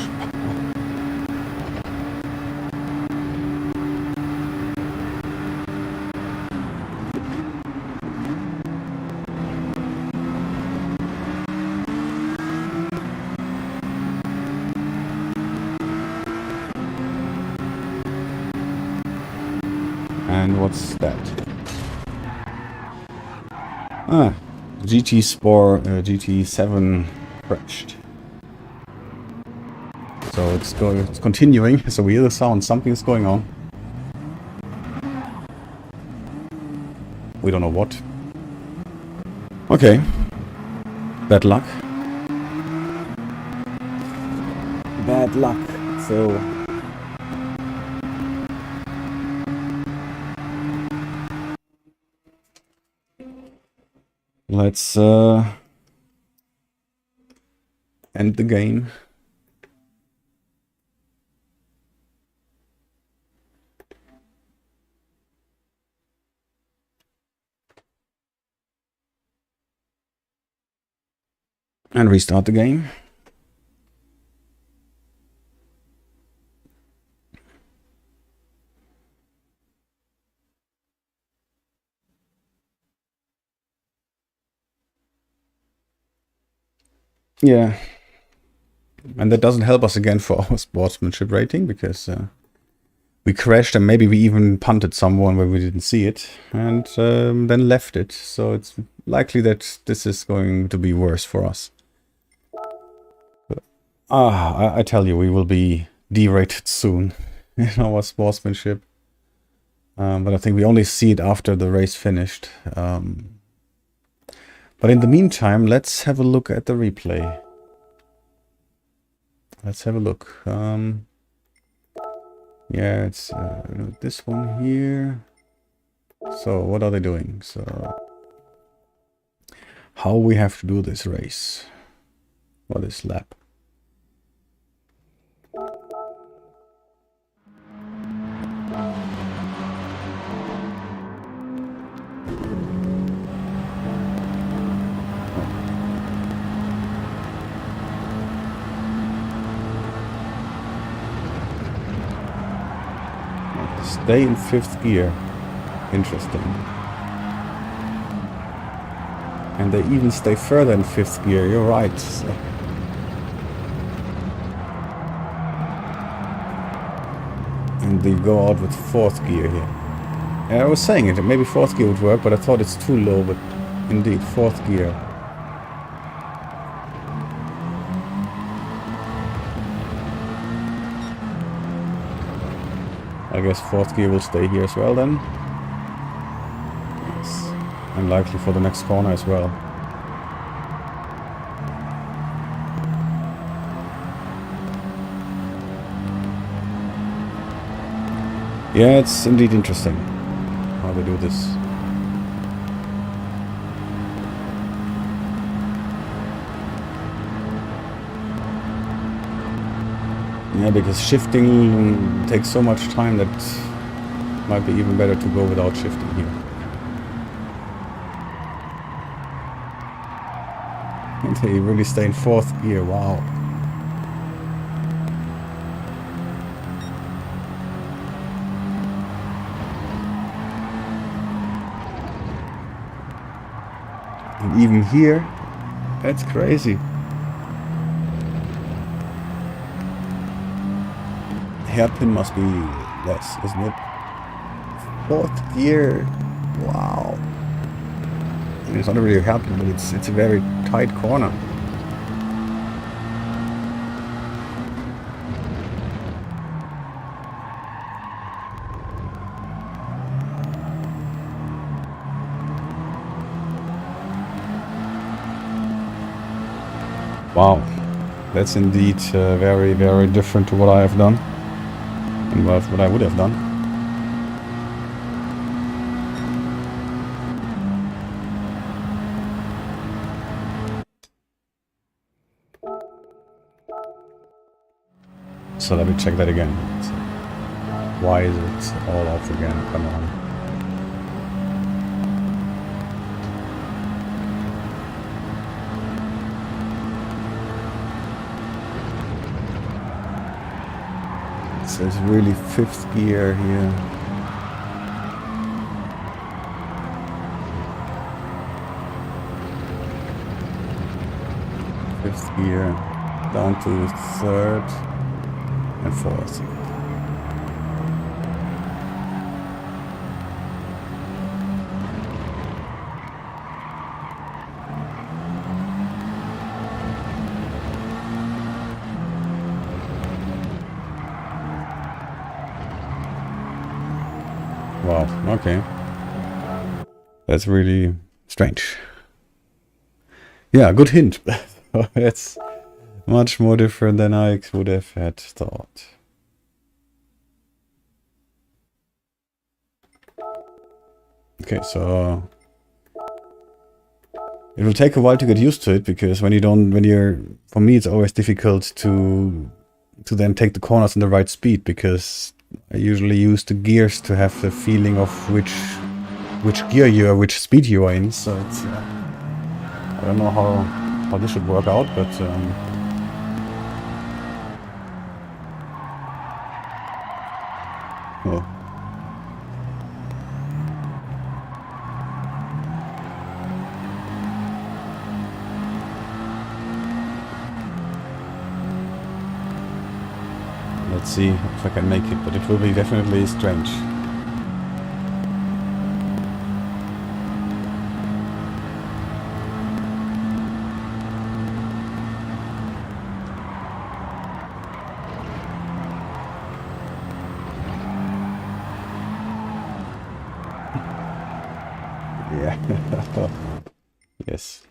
And what's that? Ah, GT7 crashed. So it's continuing. So we hear the sound. Something is going on. We don't know what. Okay. Bad luck. Bad luck. So let's end the game. And restart the game. Yeah. And that doesn't help us again for our sportsmanship rating, because we crashed and maybe we even punted someone where we didn't see it and then left it. So it's likely that this is going to be worse for us. I tell you, we will be derated soon in our sportsmanship. But I think we only see it after the race finished. But in the meantime, let's have a look at the replay. Let's have a look. Yeah, it's this one here. So what are they doing? So how we have to do this race? What is lap? Stay in 5th gear. Interesting. And they even stay further in 5th gear, you're right. So. And they go out with 4th gear here. And I was saying it, maybe 4th gear would work, but I thought it's too low, but indeed, 4th gear. I guess 4th gear will stay here as well then. Yes. And likely for the next corner as well. Yeah, it's indeed interesting how they do this. Yeah, because shifting takes so much time that it might be even better to go without shifting here. And they really stay in 4th gear, wow. And even here, that's crazy. Hairpin must be less, isn't it? 4th gear, wow. I mean, it's not really a hairpin, but it's a very tight corner. Wow, that's indeed very, very different to what I have done. And what I would have done. So let me check that again. So why is it all off again? Come on. So it's really 5th gear here. Fifth gear down to 3rd and 4th. Wow, okay. That's really strange. Yeah, good hint. It's much more different than I would have had thought. Okay, so it will take a while to get used to it, because for me it's always difficult to then take the corners in the right speed, because I usually use the gears to have the feeling of which gear you are, which speed you are in. So it's I don't know how this should work out, but oh. Let's see if I can make it, but it will be definitely strange. Yeah. Yes.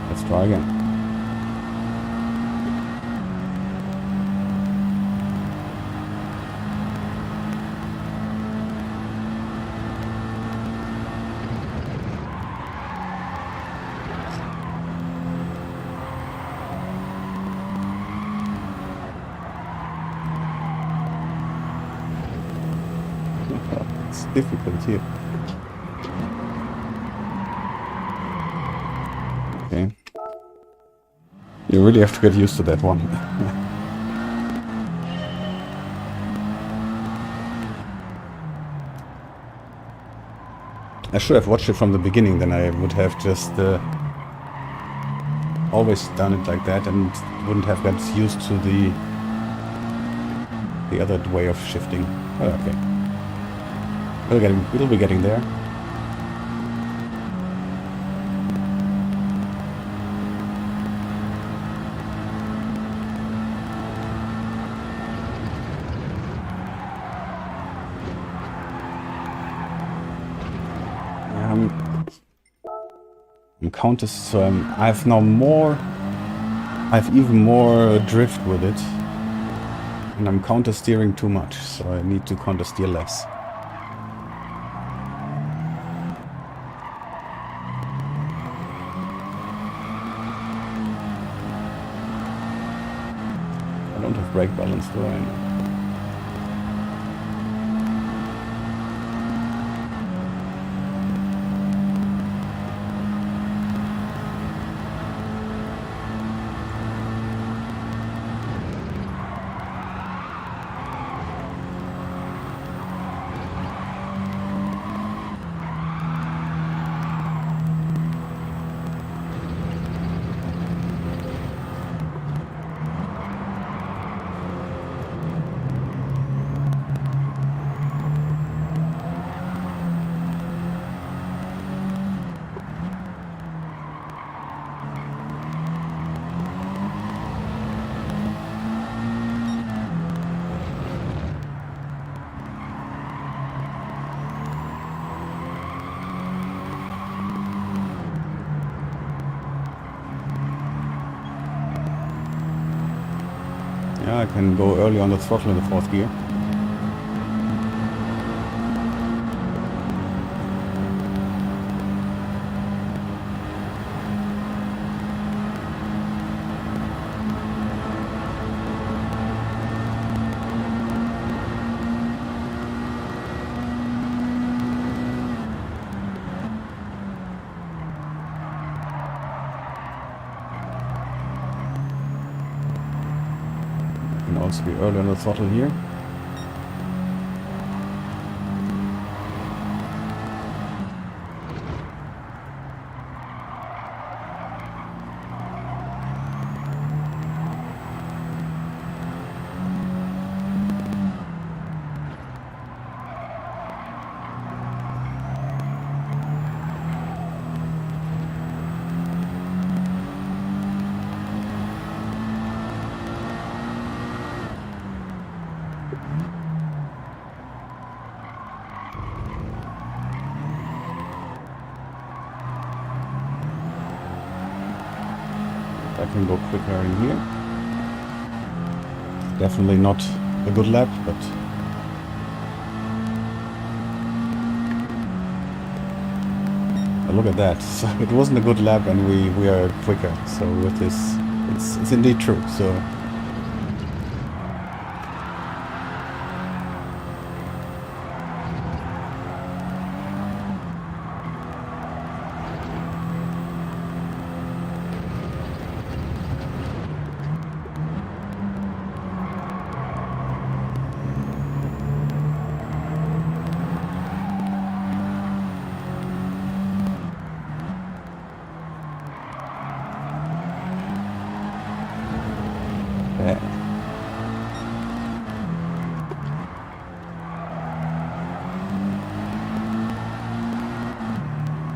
Let's try again. It's difficult here. Okay. You really have to get used to that one. I should have watched it from the beginning, then I would have just always done it like that and wouldn't have got used to the other way of shifting. Oh, okay. We'll be getting there. I'm counter, so I have now more. I have even more drift with it, and I'm counter steering too much, so I need to counter steer less. I don't have brake balance, do I? Yeah, I can go early on the throttle in the 4th gear. Also be early on the throttle here. I can go quicker in here. Definitely not a good lap, but look at that. So it wasn't a good lap and we are quicker. So with this, it's indeed true. So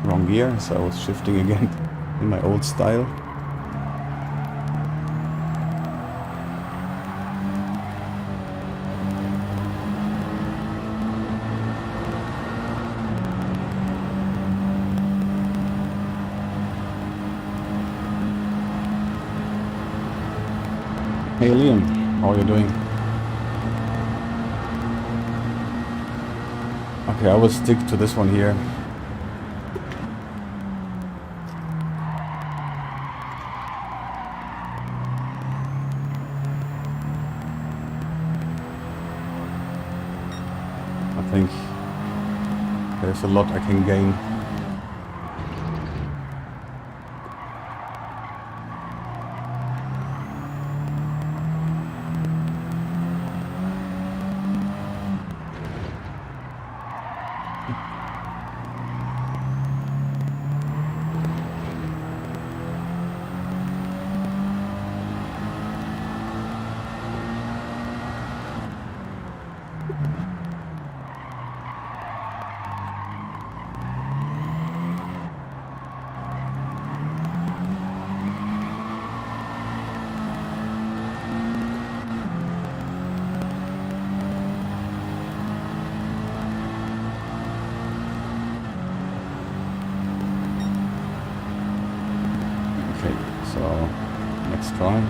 wrong gear, so I was shifting again in my old style. Hey Liam, how are you doing? Okay, I will stick to this one here. I think There's a lot I can gain. So, next try.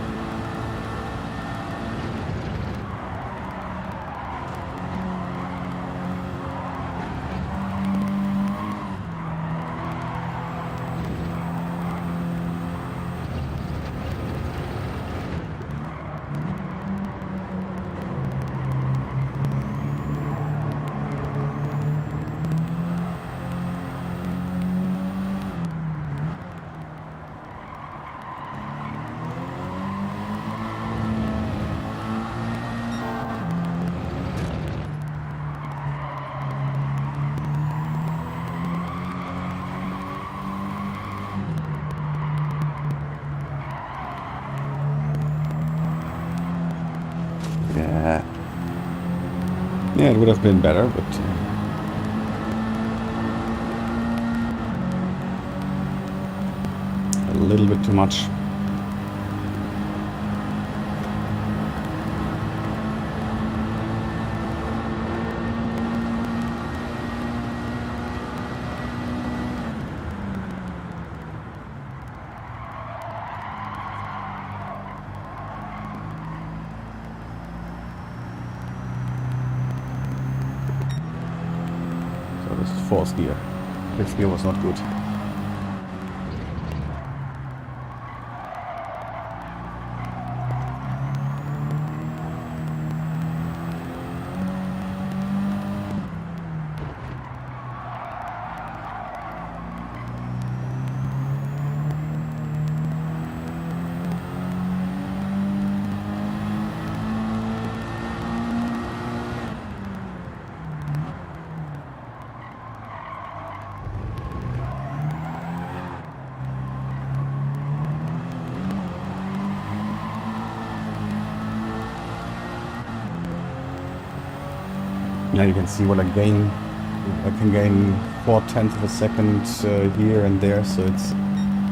Yeah, it would have been better, but a little bit too much. Fourth gear. Fifth gear was not good. Yeah, you can see what I gain. I can gain 4/10 of a second here and there, so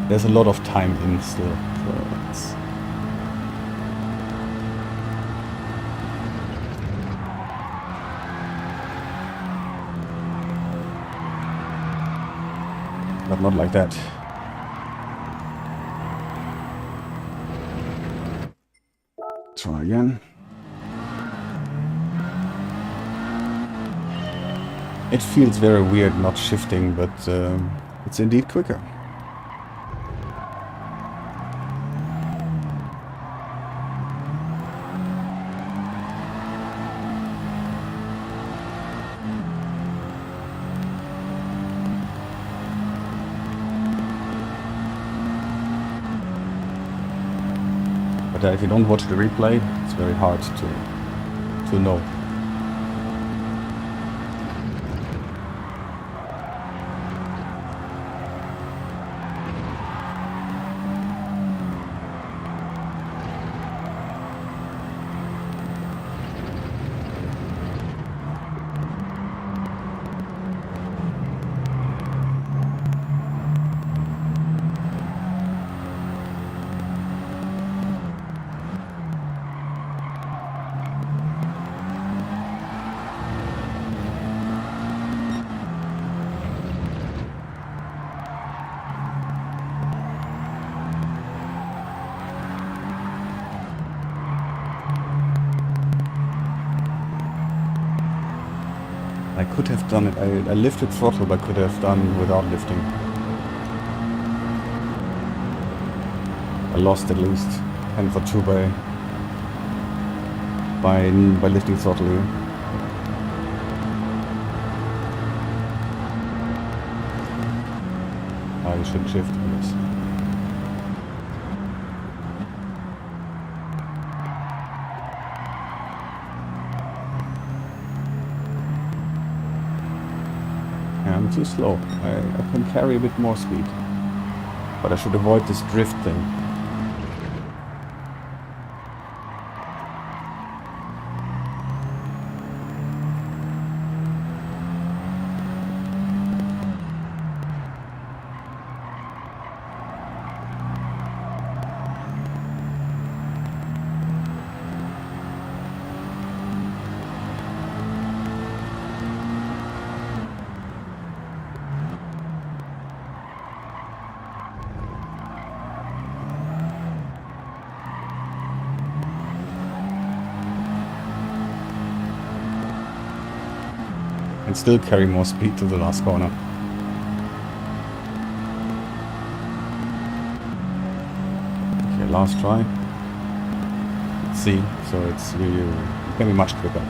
there's a lot of time in still. So it's but not like that. Try again. It feels very weird not shifting, but it's indeed quicker. But if you don't watch the replay, it's very hard to know. I could have done it. I lifted throttle, but could have done without lifting. I lost at least 10 for 2 by lifting throttle here. it should shift, I guess. Yeah, I'm too slow. I can carry a bit more speed. But I should avoid this drift thing. And still carry more speed to the last corner. Okay, last try. Let's see, so it's really, it can be much quicker.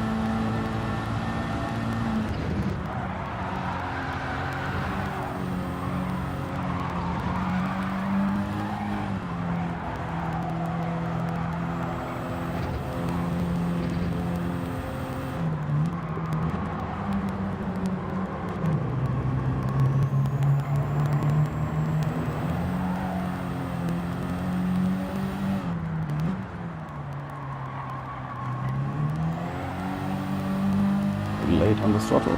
Late on the throttle.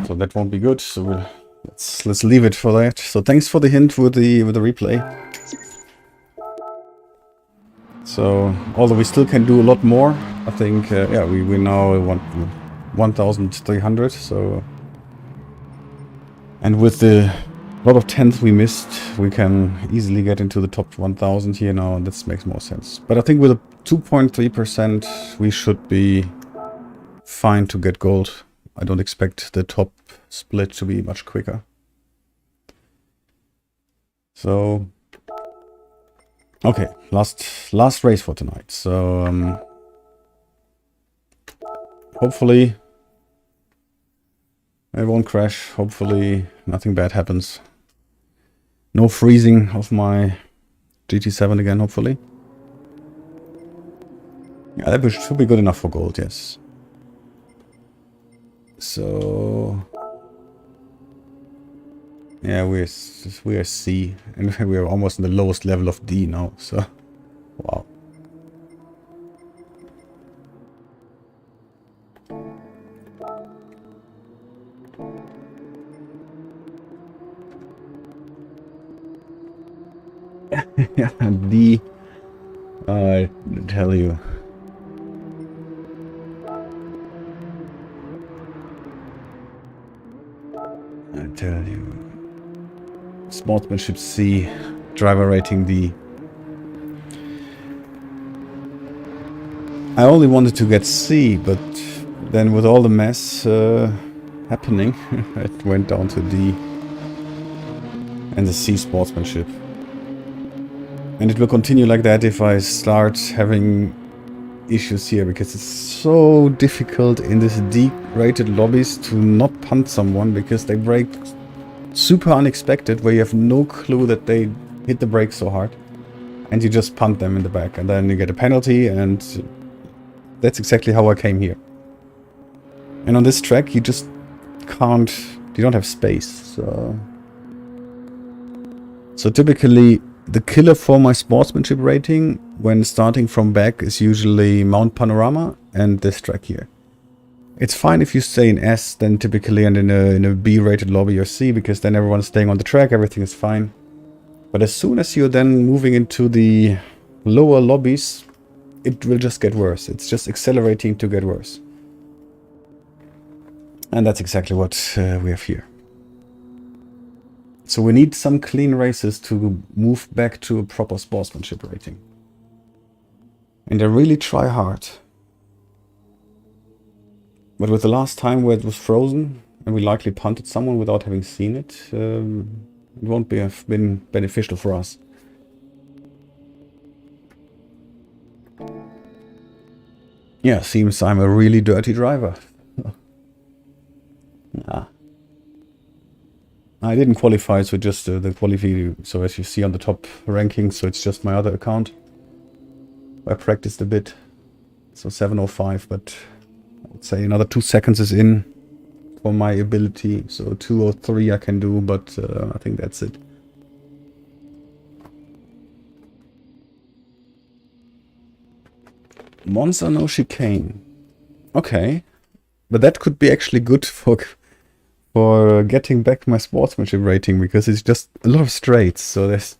So that won't be good. So let's leave it for that. So thanks for the hint with the replay. So, although we still can do a lot more, I think, yeah, we now want 1,300, so... And with the lot of tenths we missed, we can easily get into the top 1,000 here now, and this makes more sense. But I think with a 2.3%, we should be fine to get gold. I don't expect the top split to be much quicker. So... Okay, last race for tonight. So hopefully it won't crash. Hopefully nothing bad happens. No freezing of my GT7 again, hopefully. Yeah, that should be good enough for gold, yes. So yeah, we're C, and we're almost in the lowest level of D now, so wow. Yeah, D, I tell you. I tell you. Sportsmanship C, driver rating D. I only wanted to get C, but then with all the mess happening, it went down to D. And the C sportsmanship. And it will continue like that if I start having issues here, because it's so difficult in these D-rated lobbies to not punt someone, because they brake super unexpected, where you have no clue that they hit the brake so hard, and you just punt them in the back, and then you get a penalty, and that's exactly how I came here. And on this track you just can't, you don't have space, so typically the killer for my sportsmanship rating when starting from back is usually Mount Panorama and this track here. It's fine if you stay in S, then typically, and in a B-rated lobby or C, because then everyone's staying on the track, everything is fine. But as soon as you're then moving into the lower lobbies, it will just get worse. It's just accelerating to get worse. And that's exactly what we have here. So we need some clean races to move back to a proper sportsmanship rating. And I really try hard. But with the last time where it was frozen, and we likely punted someone without having seen it, it won't have been beneficial for us. Yeah, seems I'm a really dirty driver. Ah. I didn't qualify, so just the qualify, so as you see on the top ranking, so it's just my other account. I practiced a bit, so 7:05, but I would say another 2 seconds is in for my ability, so 2:03 I can do, but I think that's it. Monza no chicane. Okay, but that could be actually good for getting back my sportsmanship rating, because it's just a lot of straights, so there's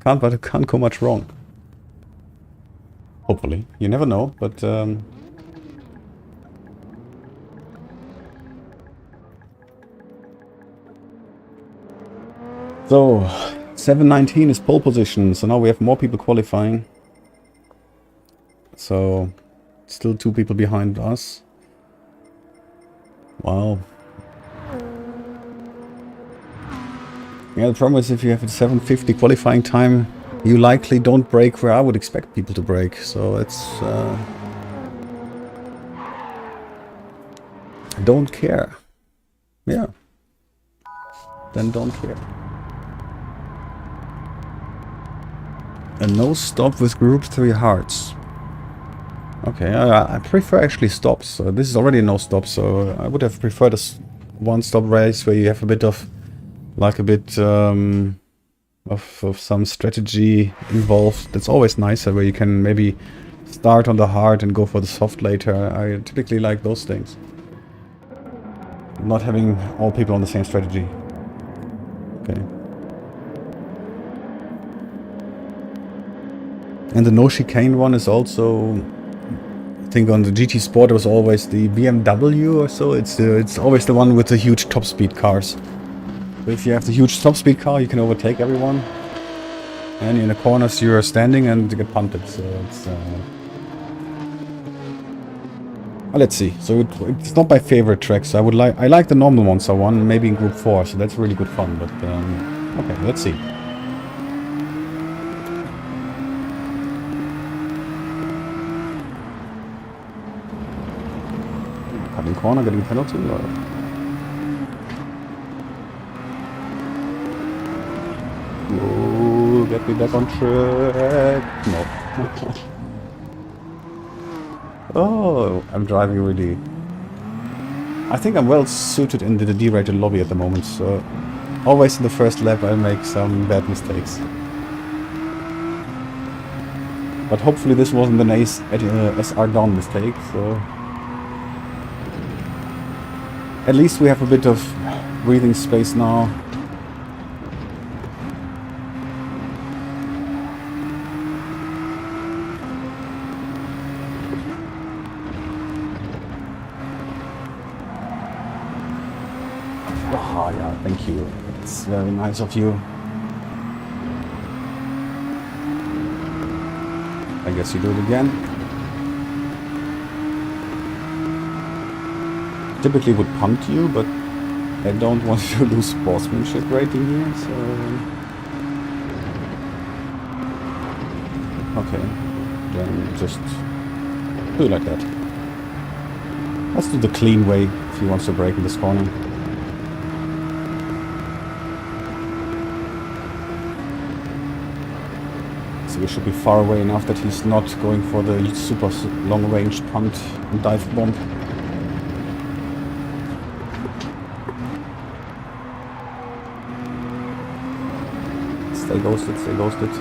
can't go much wrong. Hopefully, you never know, but so 7:19 is pole position, so now we have more people qualifying. So still 2 people behind us. Wow. Yeah, the problem is if you have a 7:50 qualifying time, you likely don't brake where I would expect people to brake. So it's... don't care. Yeah. Then don't care. A no stop with group 3 hearts. Okay, I prefer actually stops. So this is already a no stop, so I would have preferred a one stop race where you have a bit of... like a bit of some strategy involved. That's always nicer, where you can maybe start on the hard and go for the soft later. I typically like those things. Not having all people on the same strategy. Okay. And the no chicane one is also... I think on the GT Sport it was always the BMW or so. It's always the one with the huge top speed cars. If you have the huge top speed car, you can overtake everyone. And in the corners you're standing and you get punted, so it's... let's see. So it's not my favorite track, so I like the normal ones I won, maybe in Group 4, so that's really good fun, but... okay, let's see. Cutting corner, getting a penalty, or... Oh, get me back on track. No. Oh, I'm driving really... I think I'm well suited in the derated lobby at the moment, so... always in the first lap I make some bad mistakes. But hopefully this wasn't an SR down mistake, so... at least we have a bit of breathing space now. Oh, yeah, thank you. It's very nice of you. I guess you do it again. Typically would punt you, but I don't want to lose sportsmanship rating here, so... okay, then just do it like that. Let's do the clean way if he wants to brake in this corner. So we should be far away enough that he's not going for the super long range punt and dive bomb. Stay ghosted, stay ghosted.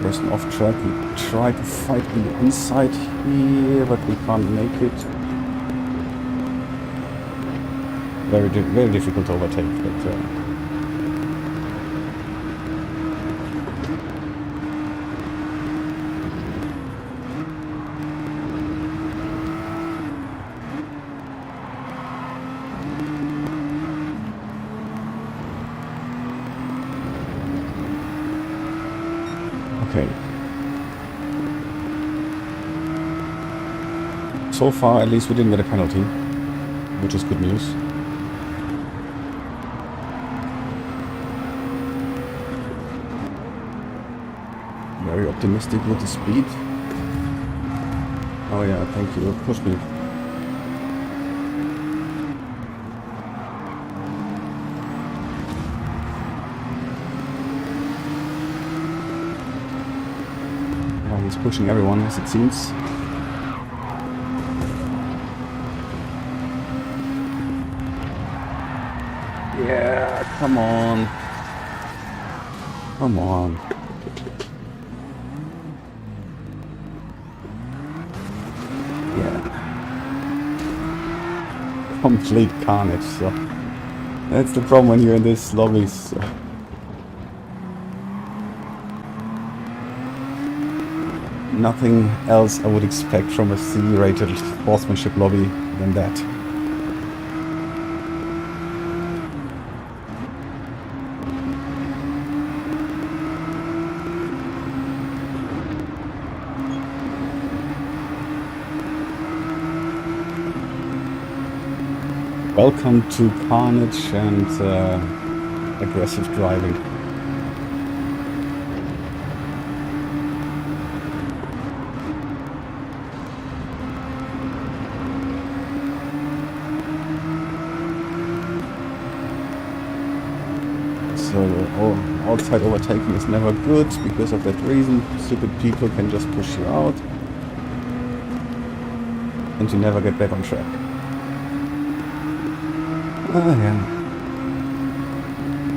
Person off track. We try to fight on the inside here, but we can't make it. Very difficult to overtake, but... okay. so far, at least we didn't get a penalty, which is good news. Very optimistic with the speed. Oh yeah, thank you. Push me. Oh, he's pushing everyone, as it seems. Yeah, come on. Come on. Yeah. Complete carnage, so. That's the problem when you're in these lobbies. So. Nothing else I would expect from a C-rated sportsmanship lobby than that. Welcome to carnage and aggressive driving. So outside overtaking is never good because of that reason. Stupid people can just push you out and you never get back on track. Yeah.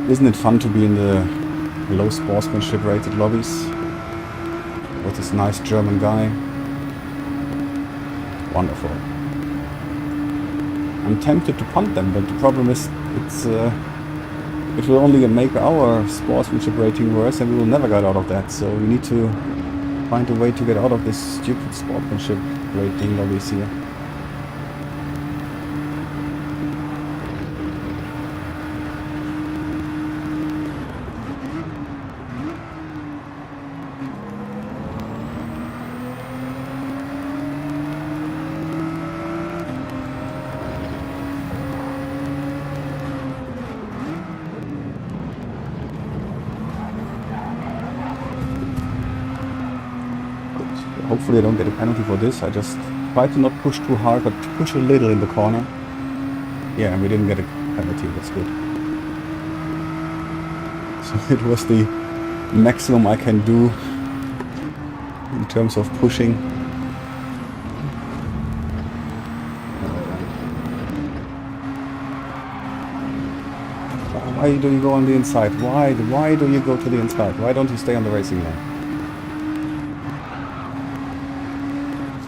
Isn't it fun to be in the low sportsmanship rated lobbies with this nice German guy? Wonderful. I'm tempted to punt them, but the problem is it will only make our sportsmanship rating worse and we will never get out of that. So we need to find a way to get out of this stupid sportsmanship rating lobbies here. Hopefully I don't get a penalty for this. I just try to not push too hard, but push a little in the corner. Yeah, and we didn't get a penalty. That's good. So it was the maximum I can do in terms of pushing. Why do you go on the inside? Why do you go to the inside? Why don't you stay on the racing line?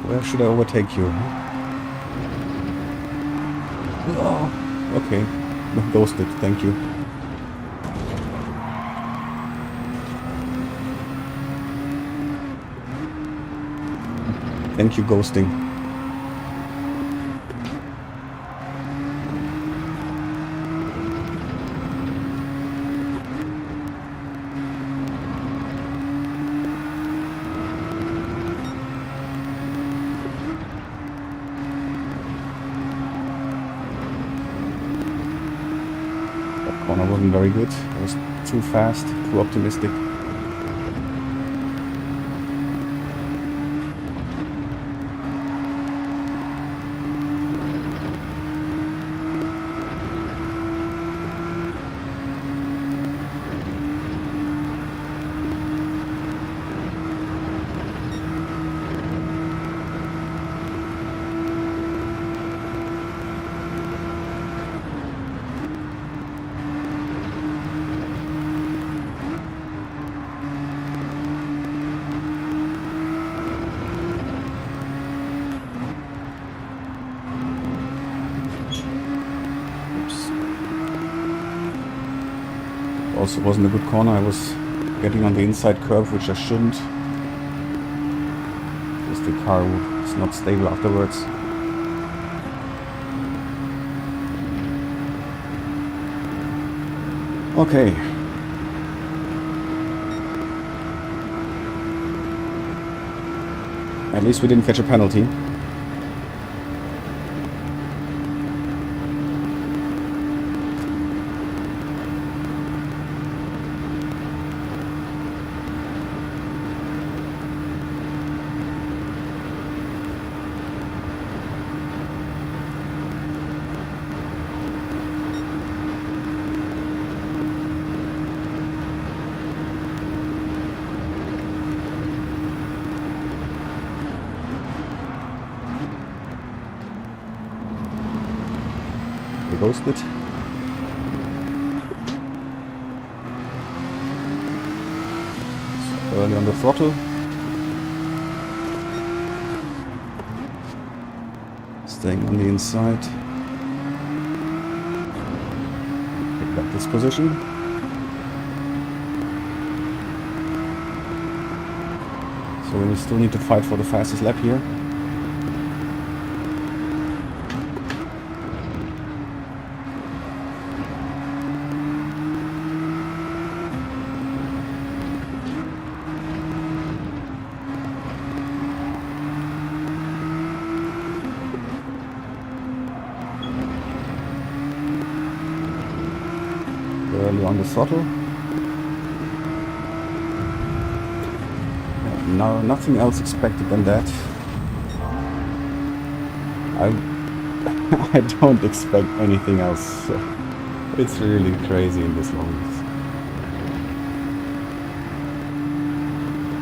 Where should I overtake you? Oh, okay. Ghosted, thank you. Thank you, ghosting. Corner wasn't very good. It was too fast, too optimistic. Also wasn't a good corner. I was getting on the inside curve, which I shouldn't, because the car is not stable afterwards. Okay. At least we didn't catch a penalty. posted. Early on the throttle. Staying on the inside. Pick up this position. So we still need to fight for the fastest lap here. Early on the throttle. No, nothing else expected than that. I don't expect anything else. It's really crazy in this moment.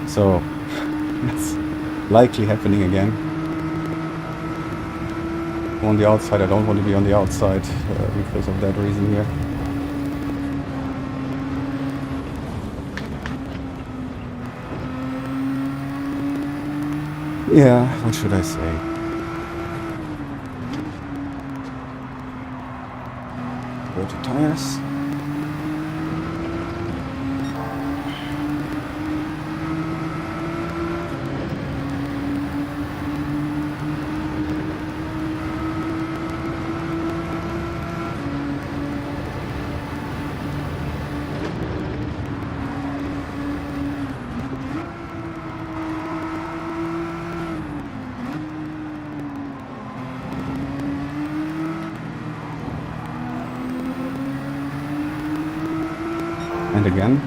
So it's likely happening again. On the outside, I don't want to be on the outside because of that reason here. Yeah, what should I say? Dirty tires. And again.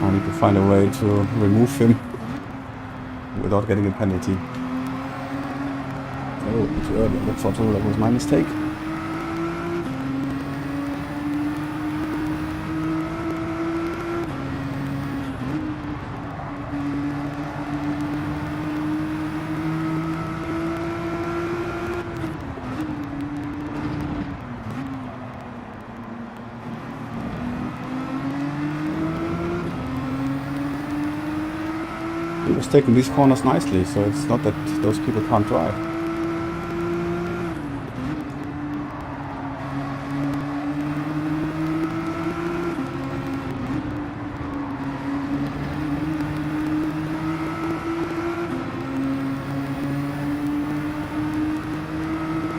I need to find a way to remove him without getting a penalty. Oh, too early on the throttle, that was my mistake. He was taking these corners nicely, so it's not that those people can't drive.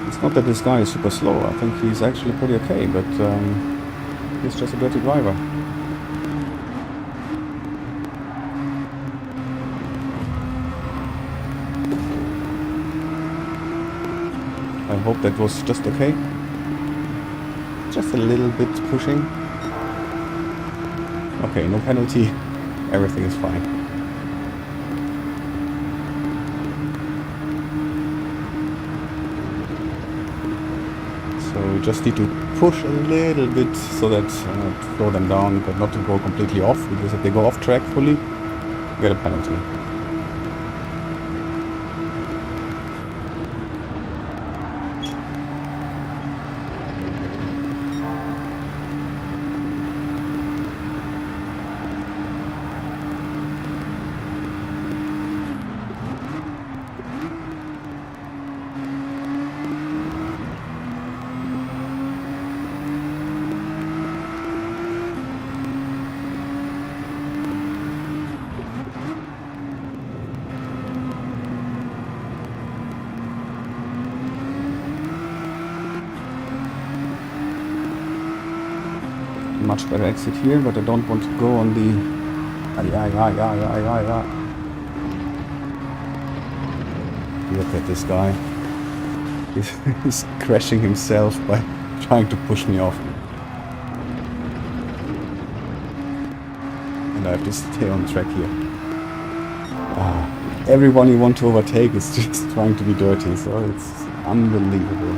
It's not that this guy is super slow, I think he's actually pretty okay, but he's just a dirty driver. I hope that was just okay. Just a little bit pushing. Okay, no penalty. Everything is fine. So we just need to push a little bit so that to slow them down, but not to go completely off, because if they go off track fully, we get a penalty. Much better exit here, but I don't want to go on the... Look at this guy. He's crashing himself by trying to push me off. And I have to stay on track here. Everyone you want to overtake is just trying to be dirty, so it's Unbelievable.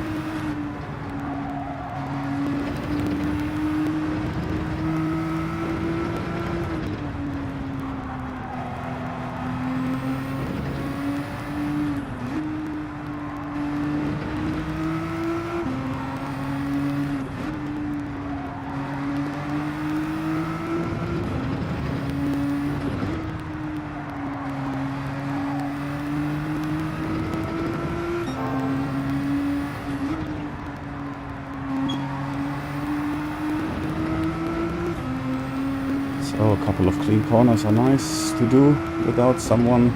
So a couple of clean corners are nice to do without someone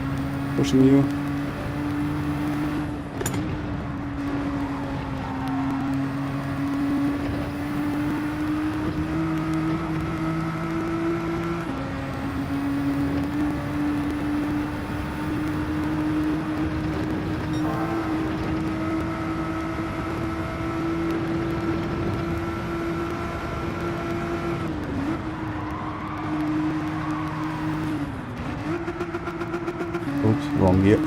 pushing you. Oops, wrong gear.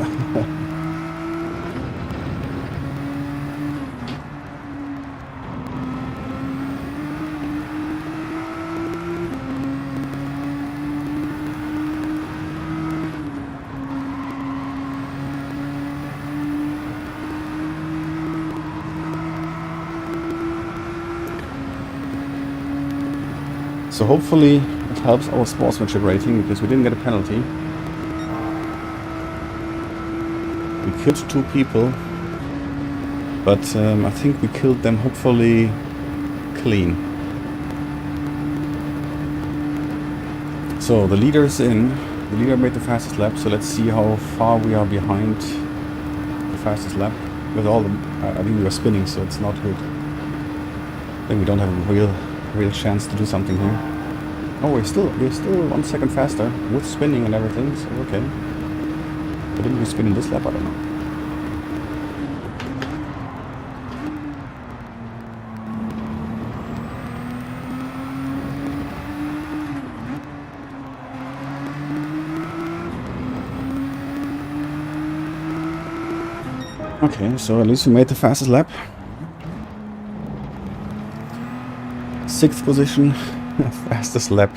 So hopefully it helps our sportsmanship rating because we didn't get a penalty. We killed 2 people, but I think we killed them hopefully clean. So the leader is in. The leader made the fastest lap, so let's see how far we are behind the fastest lap. With all the, I think we are spinning, so it's not good. I think we don't have a real chance to do something here. Oh, we're still 1 second faster with spinning and everything, so okay. But didn't we spin in this lap? I don't know. Okay, so at least we made the fastest lap. 6th position, fastest lap,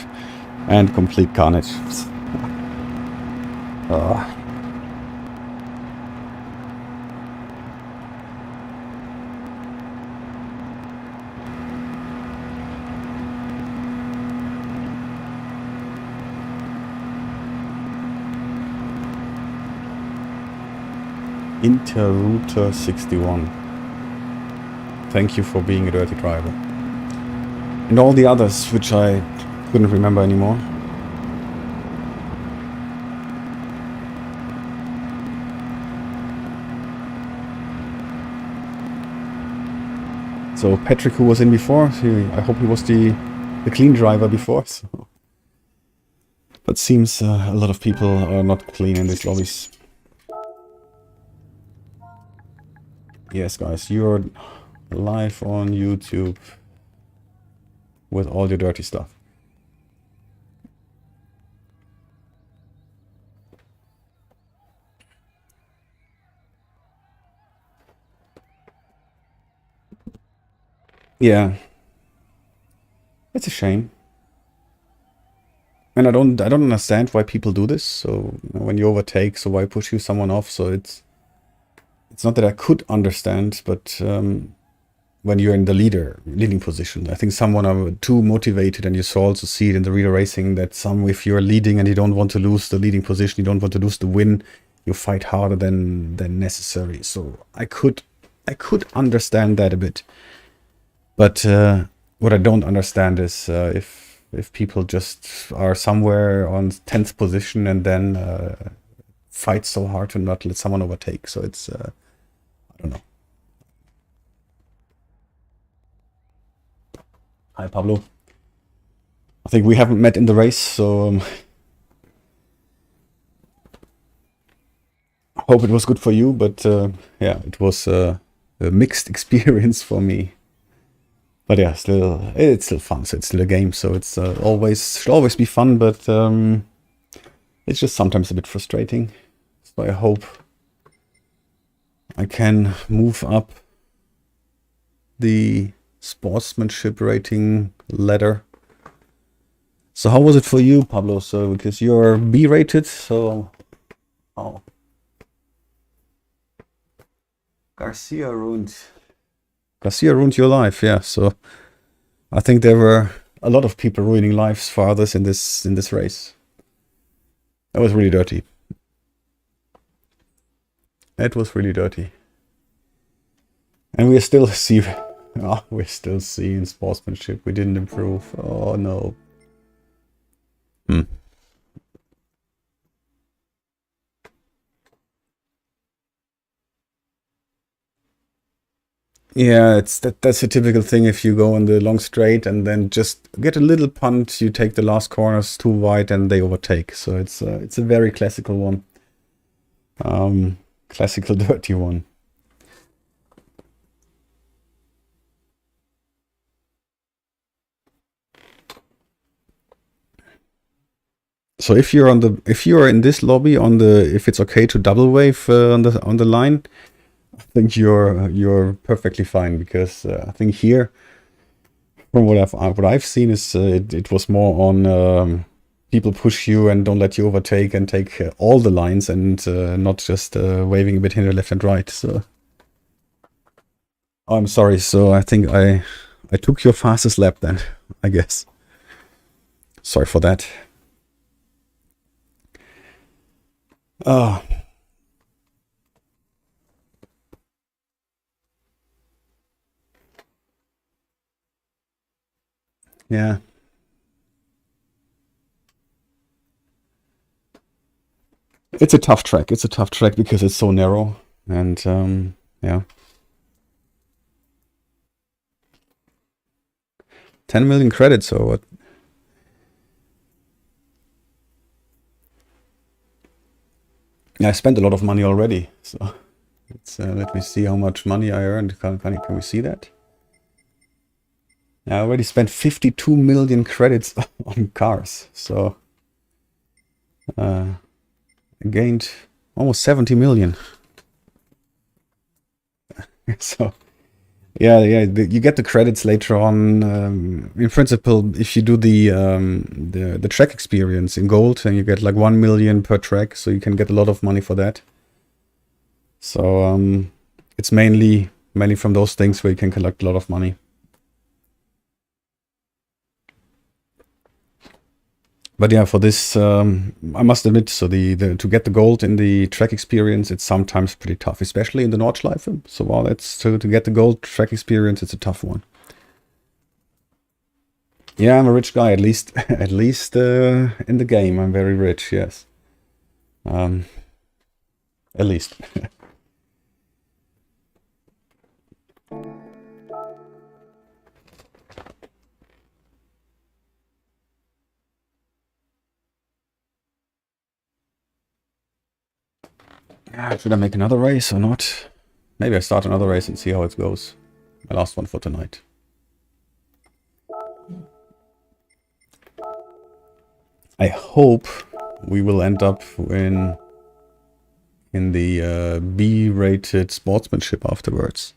and complete carnage. Interrouter 61. Thank you for being a dirty driver. And all the others, which I couldn't remember anymore. So Patrick, who was in before, I hope he was the clean driver before. So. But seems a lot of people are not clean in these lobbies. Yes, guys, you're live on YouTube with all your dirty stuff. Yeah, it's a shame, and I don't understand why people do this. So when you overtake, so why push you someone off? So it's not that I could understand, but when you're in the leading position, I think someone are too motivated, and you also see it in the relay racing that if you're leading and you don't want to lose the leading position, you don't want to lose the win, you fight harder than necessary. So I could understand that a bit. But what I don't understand is if people just are somewhere on 10th position and then fight so hard to not let someone overtake. So it's, I don't know. Hi, Pablo. I think we haven't met in the race, so I hope it was good for you. But yeah, it was a mixed experience for me. But yeah, it's still fun. So it's still a game. So it's should always be fun. But it's just sometimes a bit frustrating. So I hope I can move up the sportsmanship rating ladder. So how was it for you, Pablo? So because you're B rated, so oh, Garcia ruined your life, yeah. So I think there were a lot of people ruining lives for others in this race. That was really dirty. It was really dirty. And we're still seeing sportsmanship. We didn't improve. Oh no. Yeah, that's a typical thing. If you go on the long straight and then just get a little punt, you take the last corners too wide and they overtake. So it's a very classical one. Classical dirty one. So if you're in this lobby if it's okay to double wave on the line, I think you're perfectly fine, because I think here, from what I've seen, is it was more on people push you and don't let you overtake and take all the lines, and not just waving a bit here, left and right. So I'm sorry. So I think I took your fastest lap then, I guess. Sorry for that. Yeah. It's a tough track. It's a tough track because it's so narrow, and yeah. 10 million credits or what? Yeah, I spent a lot of money already, so it's, let me see how much money I earned. Can we see that? I already spent 52 million credits on cars, so I gained almost 70 million. So yeah, you get the credits later on. In principle, if you do the track experience in gold, and you get like 1 million per track, so you can get a lot of money for that. So it's mainly from those things where you can collect a lot of money. But yeah, for this, I must admit, so to get the gold in the track experience, it's sometimes pretty tough, especially in the Nordschleife. So while to get the gold track experience, it's a tough one. Yeah, I'm a rich guy, at least in the game, I'm very rich. Yes, at least. Should I make another race or not? Maybe I start another race and see how it goes. My last one for tonight. I hope we will end up in the B-rated sportsmanship afterwards.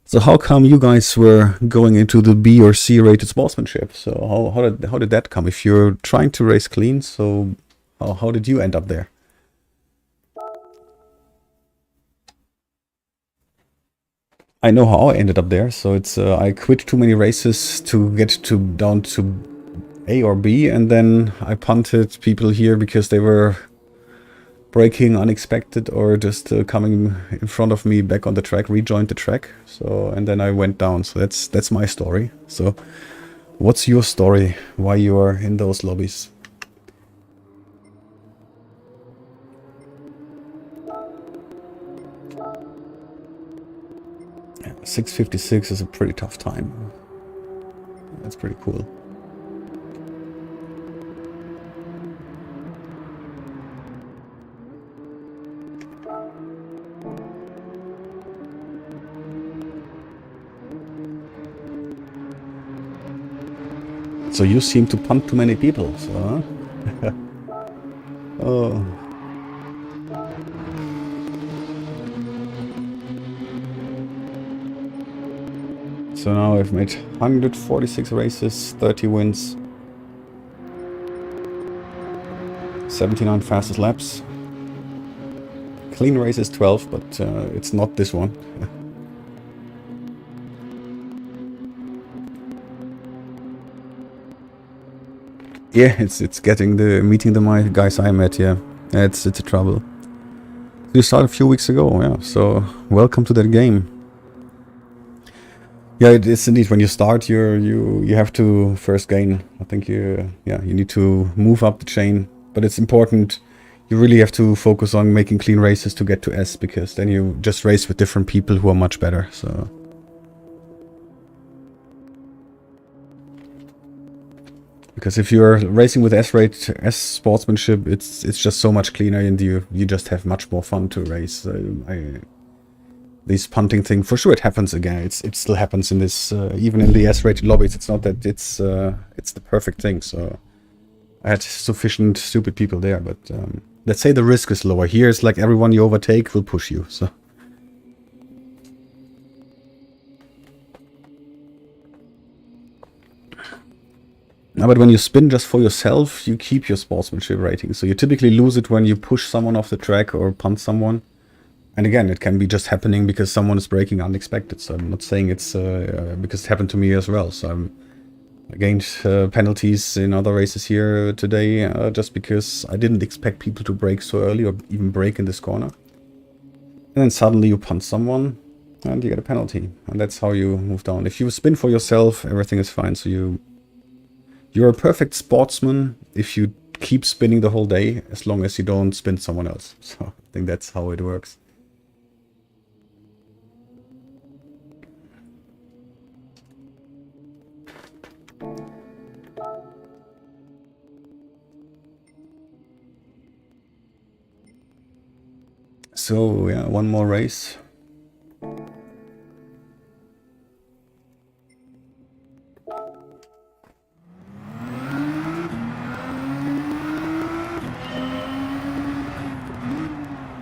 So how come you guys were going into the B or C-rated sportsmanship? So how did that come? If you're trying to race clean, so how did you end up there? I know how I ended up there. So it's I quit too many races to get down to A or B, and then I punted people here because they were braking unexpected or just coming in front of me back on the track, rejoined the track. So, and then I went down. So that's my story. So what's your story? Why you are in those lobbies? Yeah, 6:56 is a pretty tough time. That's pretty cool. So you seem to punt too many people, so huh? Oh. So now I've made 146 races, 30 wins, 79 fastest laps. Clean race is 12, but it's not this one. Yeah, it's getting meeting the guys I met. Yeah, it's a trouble. You started a few weeks ago. Yeah, so welcome to that game. Yeah, it is indeed. When you start, you have to first gain. I think you need to move up the chain, but it's important. You really have to focus on making clean races to get to S, because then you just race with different people who are much better. So because if you're racing with S sportsmanship, it's just so much cleaner, and you just have much more fun to race. This punting thing, for sure, it happens again. It still happens in this, even in the S-rated lobbies. It's not that it's the perfect thing. So I had sufficient stupid people there, but let's say the risk is lower. Here, it's like everyone you overtake will push you. So now, but when you spin just for yourself, you keep your sportsmanship rating. So you typically lose it when you push someone off the track or punt someone. And again, it can be just happening because someone is braking unexpected. So I'm not saying it's because it happened to me as well. So I gained penalties in other races here today just because I didn't expect people to brake so early or even brake in this corner. And then suddenly you punt someone and you get a penalty. And that's how you move down. If you spin for yourself, everything is fine. So you're a perfect sportsman if you keep spinning the whole day, as long as you don't spin someone else. So I think that's how it works. So yeah, one more race.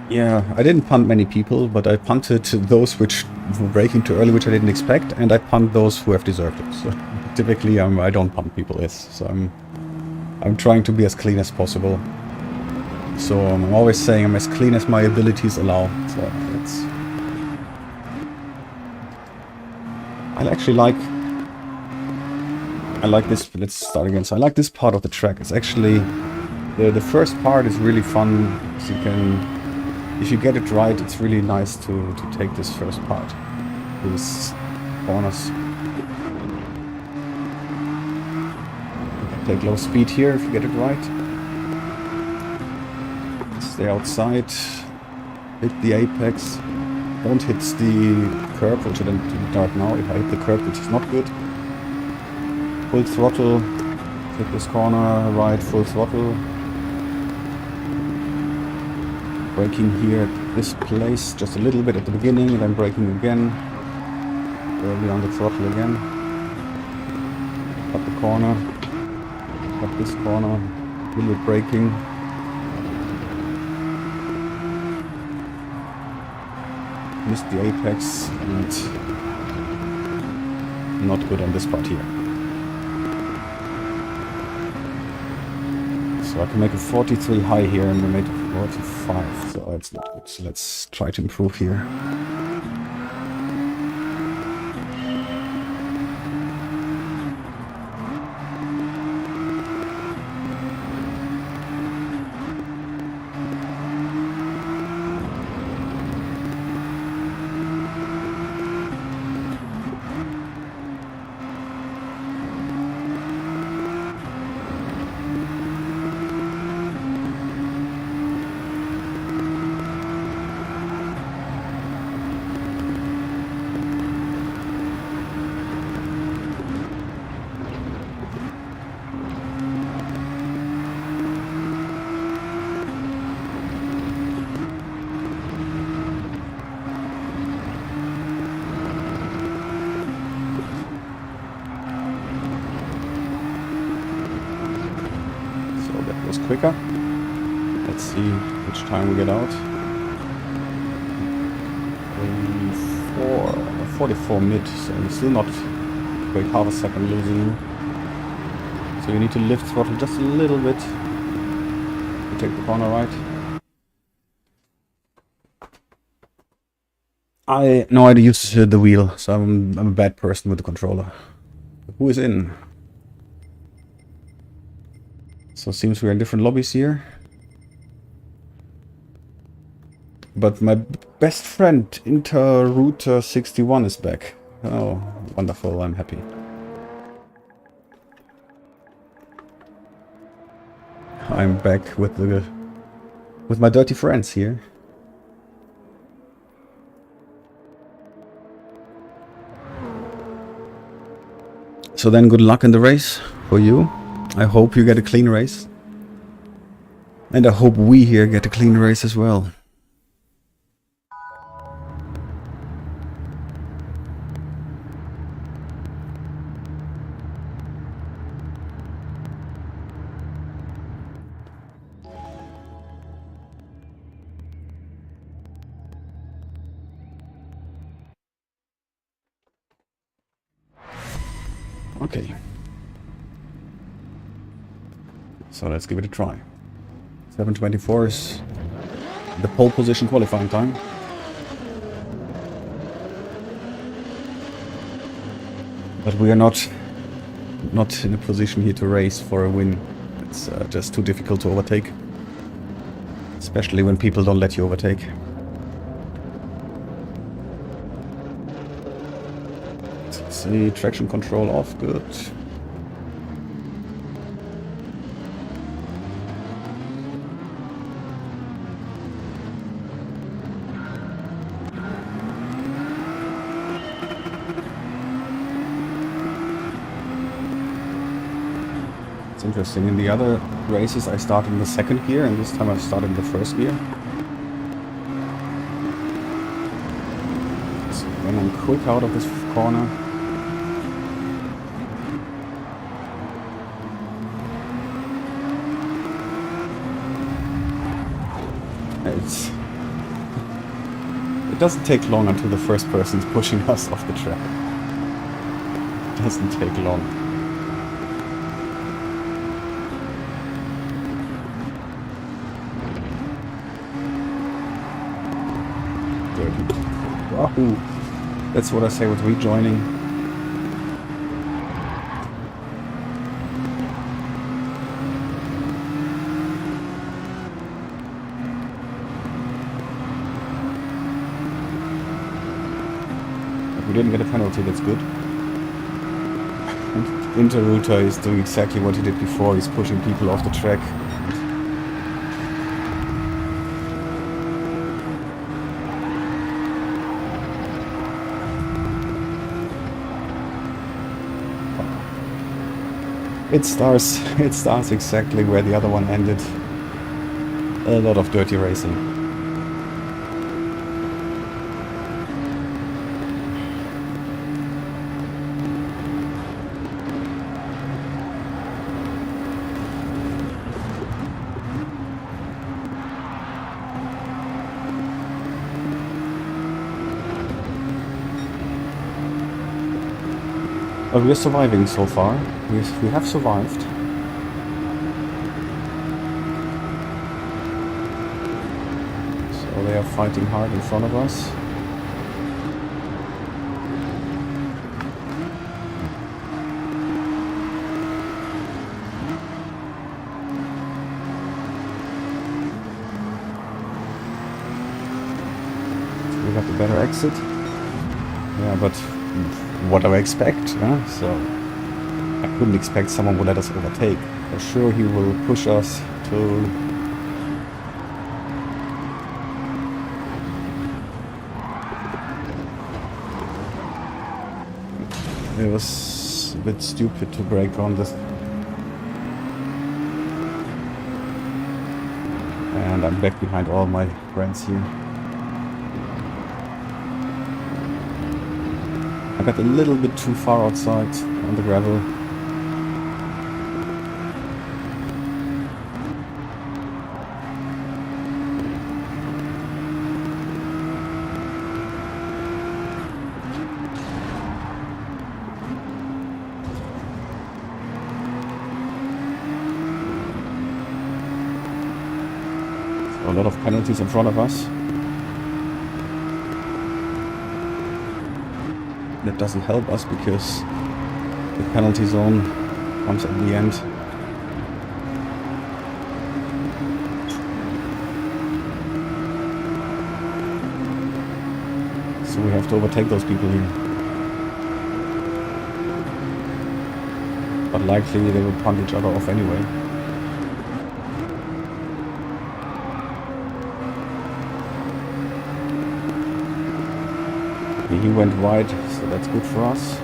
Yeah, I didn't punt many people, but I punted those which were braking too early, which I didn't expect, and I punt those who have deserved it. So typically, I don't punt people, yes. So I'm trying to be as clean as possible. So I'm always saying I'm as clean as my abilities allow. So that's. I like this. Let's start again. So I like this part of the track. It's actually the first part is really fun. So you can. If you get it right, it's really nice to take this first part. These corners. You can take low speed here if you get it right. Stay outside. Hit the apex. Don't hit the curb, which I didn't do right now. If I hit the curb, which is not good. Full throttle. Take this corner right, full throttle. Braking here at this place, just a little bit at the beginning, and then braking again. Early on the throttle again. Cut the corner. Cut this corner. A little bit braking. Missed the apex, and not good on this part here. So I can make a 43 high here, and we made a 45, so that's not good. So let's try to improve here. Quicker. Let's see which time we get out. 4 44 mid, so you're still not quite half a second losing you. So you need to lift throttle just a little bit to take the corner right. I know how to use the wheel, so I'm a bad person with the controller. Who is in? So it seems we're in different lobbies here. But my best friend, Interrouter61, is back. Oh, wonderful, I'm happy. I'm back with my dirty friends here. So then good luck in the race for you. I hope you get a clean race. And I hope we here get a clean race as well. Okay. So let's give it a try. 7:24 is the pole position qualifying time. But we are not in a position here to race for a win. It's just too difficult to overtake. Especially when people don't let you overtake. Let's see, traction control off, good. It's interesting, in the other races I started in the second gear, and this time I started in the first gear. So when I'm quick out of this corner, it doesn't take long until the first person's pushing us off the track. It doesn't take long. Wahoo! That's what I say with rejoining. We didn't get a penalty, that's good. And Interrouter is doing exactly what he did before, he's pushing people off the track. It starts exactly where the other one ended. A lot of dirty racing. But we're surviving so far. We have survived. So they are fighting hard in front of us. So we got the better exit. Yeah, but what do I expect? So I couldn't expect someone would let us overtake. For sure he will push us to... It was a bit stupid to brake on this. And I'm back behind all my friends here. I got a little bit too far outside on the gravel. lot of penalties in front of us. That doesn't help us because the penalty zone comes at the end. So we have to overtake those people here. But likely they will punt each other off anyway. He went wide, so that's good for us.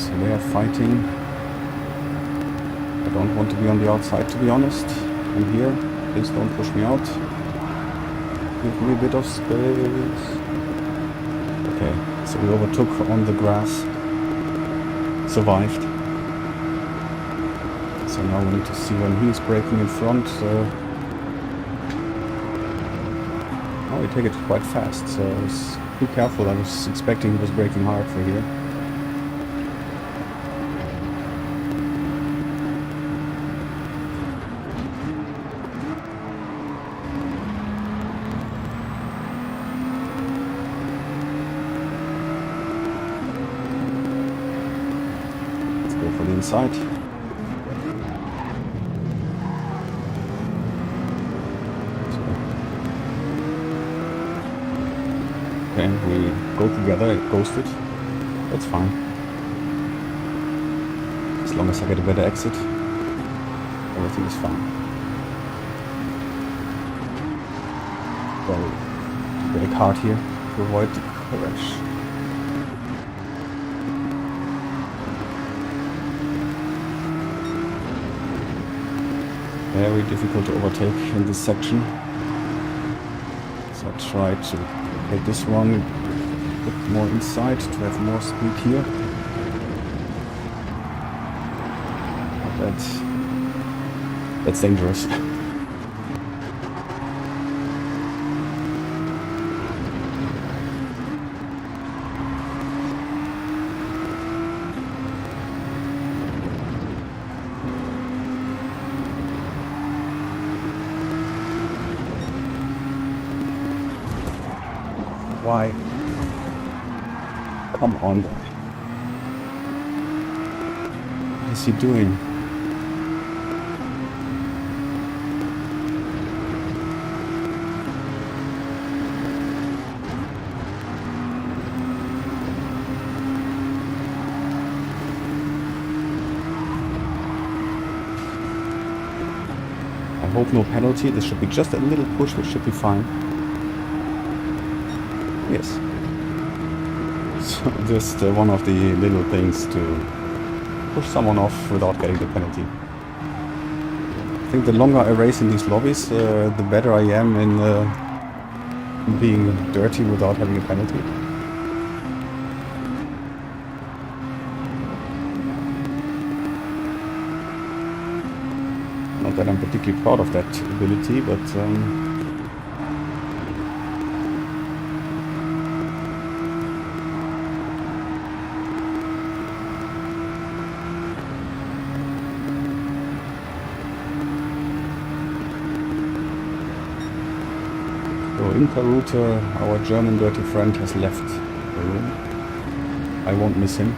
So they are fighting. I don't want to be on the outside, to be honest. I'm here. Please don't push me out. Give me a bit of space. Okay, so we overtook on the grass. Survived. So now we need to see when he's braking in front. Oh, we take it quite fast, so I was too careful. I was expecting he was braking hard for here. Let's go for the inside. Okay, we go together, it ghosted. That's fine. As long as I get a better exit, everything is fine. Well, brake hard here to avoid the crash. Very difficult to overtake in this section. So I try to take this one a bit more inside to have more speed here. But that's dangerous. Why? Come on. What is he doing? I hope no penalty. This should be just a little push, which should be fine. Yes. So just one of the little things to push someone off without getting the penalty. I think the longer I race in these lobbies, the better I am in being dirty without having a penalty. Not that I'm particularly proud of that ability, but in Route, our German dirty friend has left the room. I won't miss him.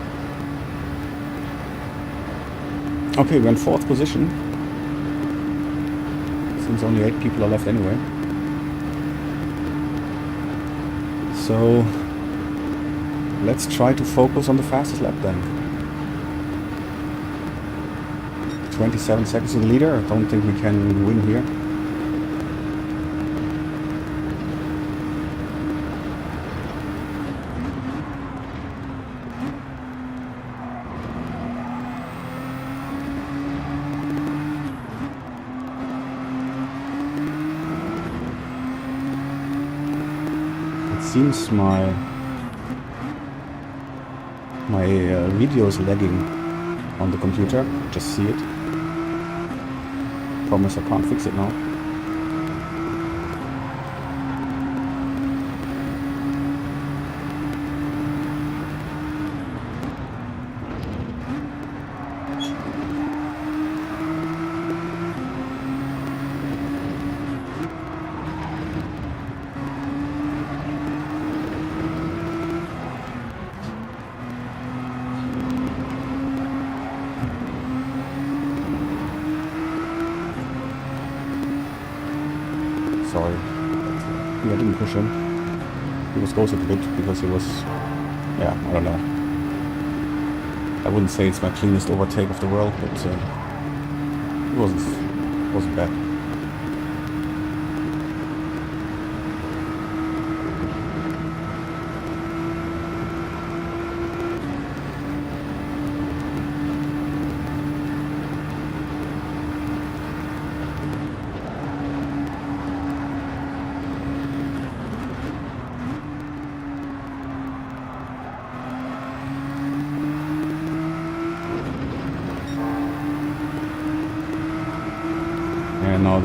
Okay, we're in 4th position. Since only 8 people are left anyway. So let's try to focus on the fastest lap then. 27 seconds to the leader. I don't think we can win here. Seems my video is lagging on the computer. Just see it. Promise I can't fix it now. didn't push him. He was ghosted a bit because he was, yeah, I don't know. I wouldn't say it's my cleanest overtake of the world, but it wasn't bad. And now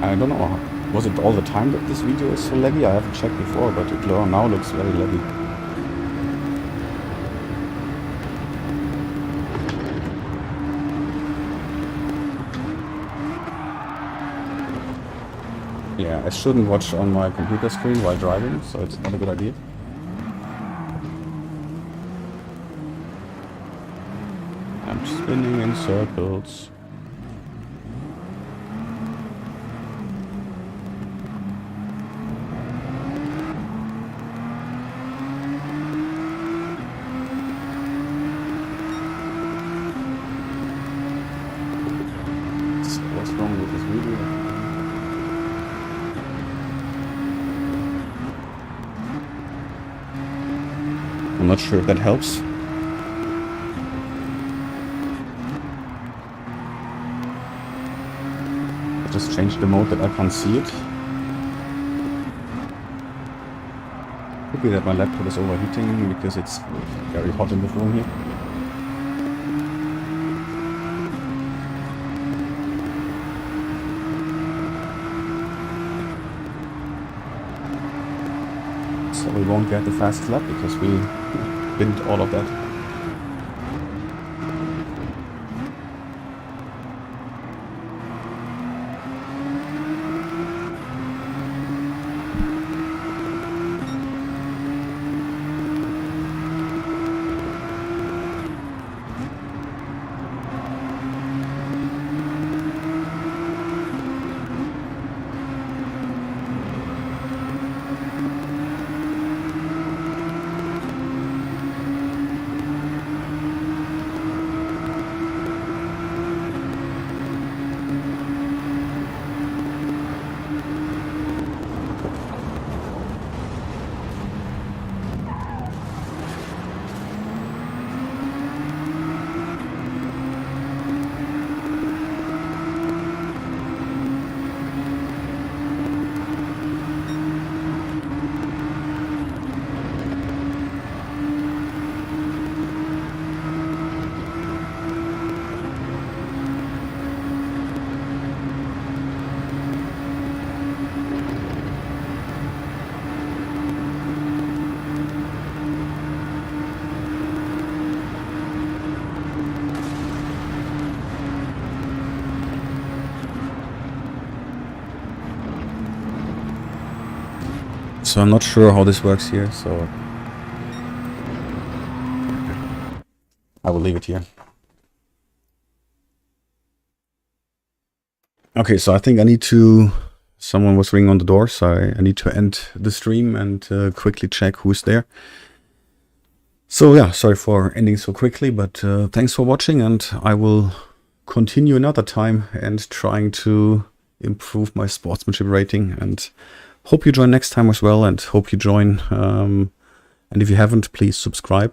I don't know, was it all the time that this video is so laggy? I haven't checked before, but it now looks very laggy. Yeah, I shouldn't watch on my computer screen while driving, so it's not a good idea. I'm spinning in circles. What's wrong with this video? I'm not sure if that helps. I just changed the mode that I can't see it. Could be that my laptop is overheating because it's very hot in the room here. So we won't get the fast lap because we binned all of that. So I'm not sure how this works here, so I will leave it here. Okay, so I think I need to... Someone was ringing on the door, so I need to end the stream and quickly check who's there. So yeah, sorry for ending so quickly, but thanks for watching, and I will continue another time and trying to improve my sportsmanship rating, and hope you join next time as well, and hope you join, and if you haven't, please subscribe.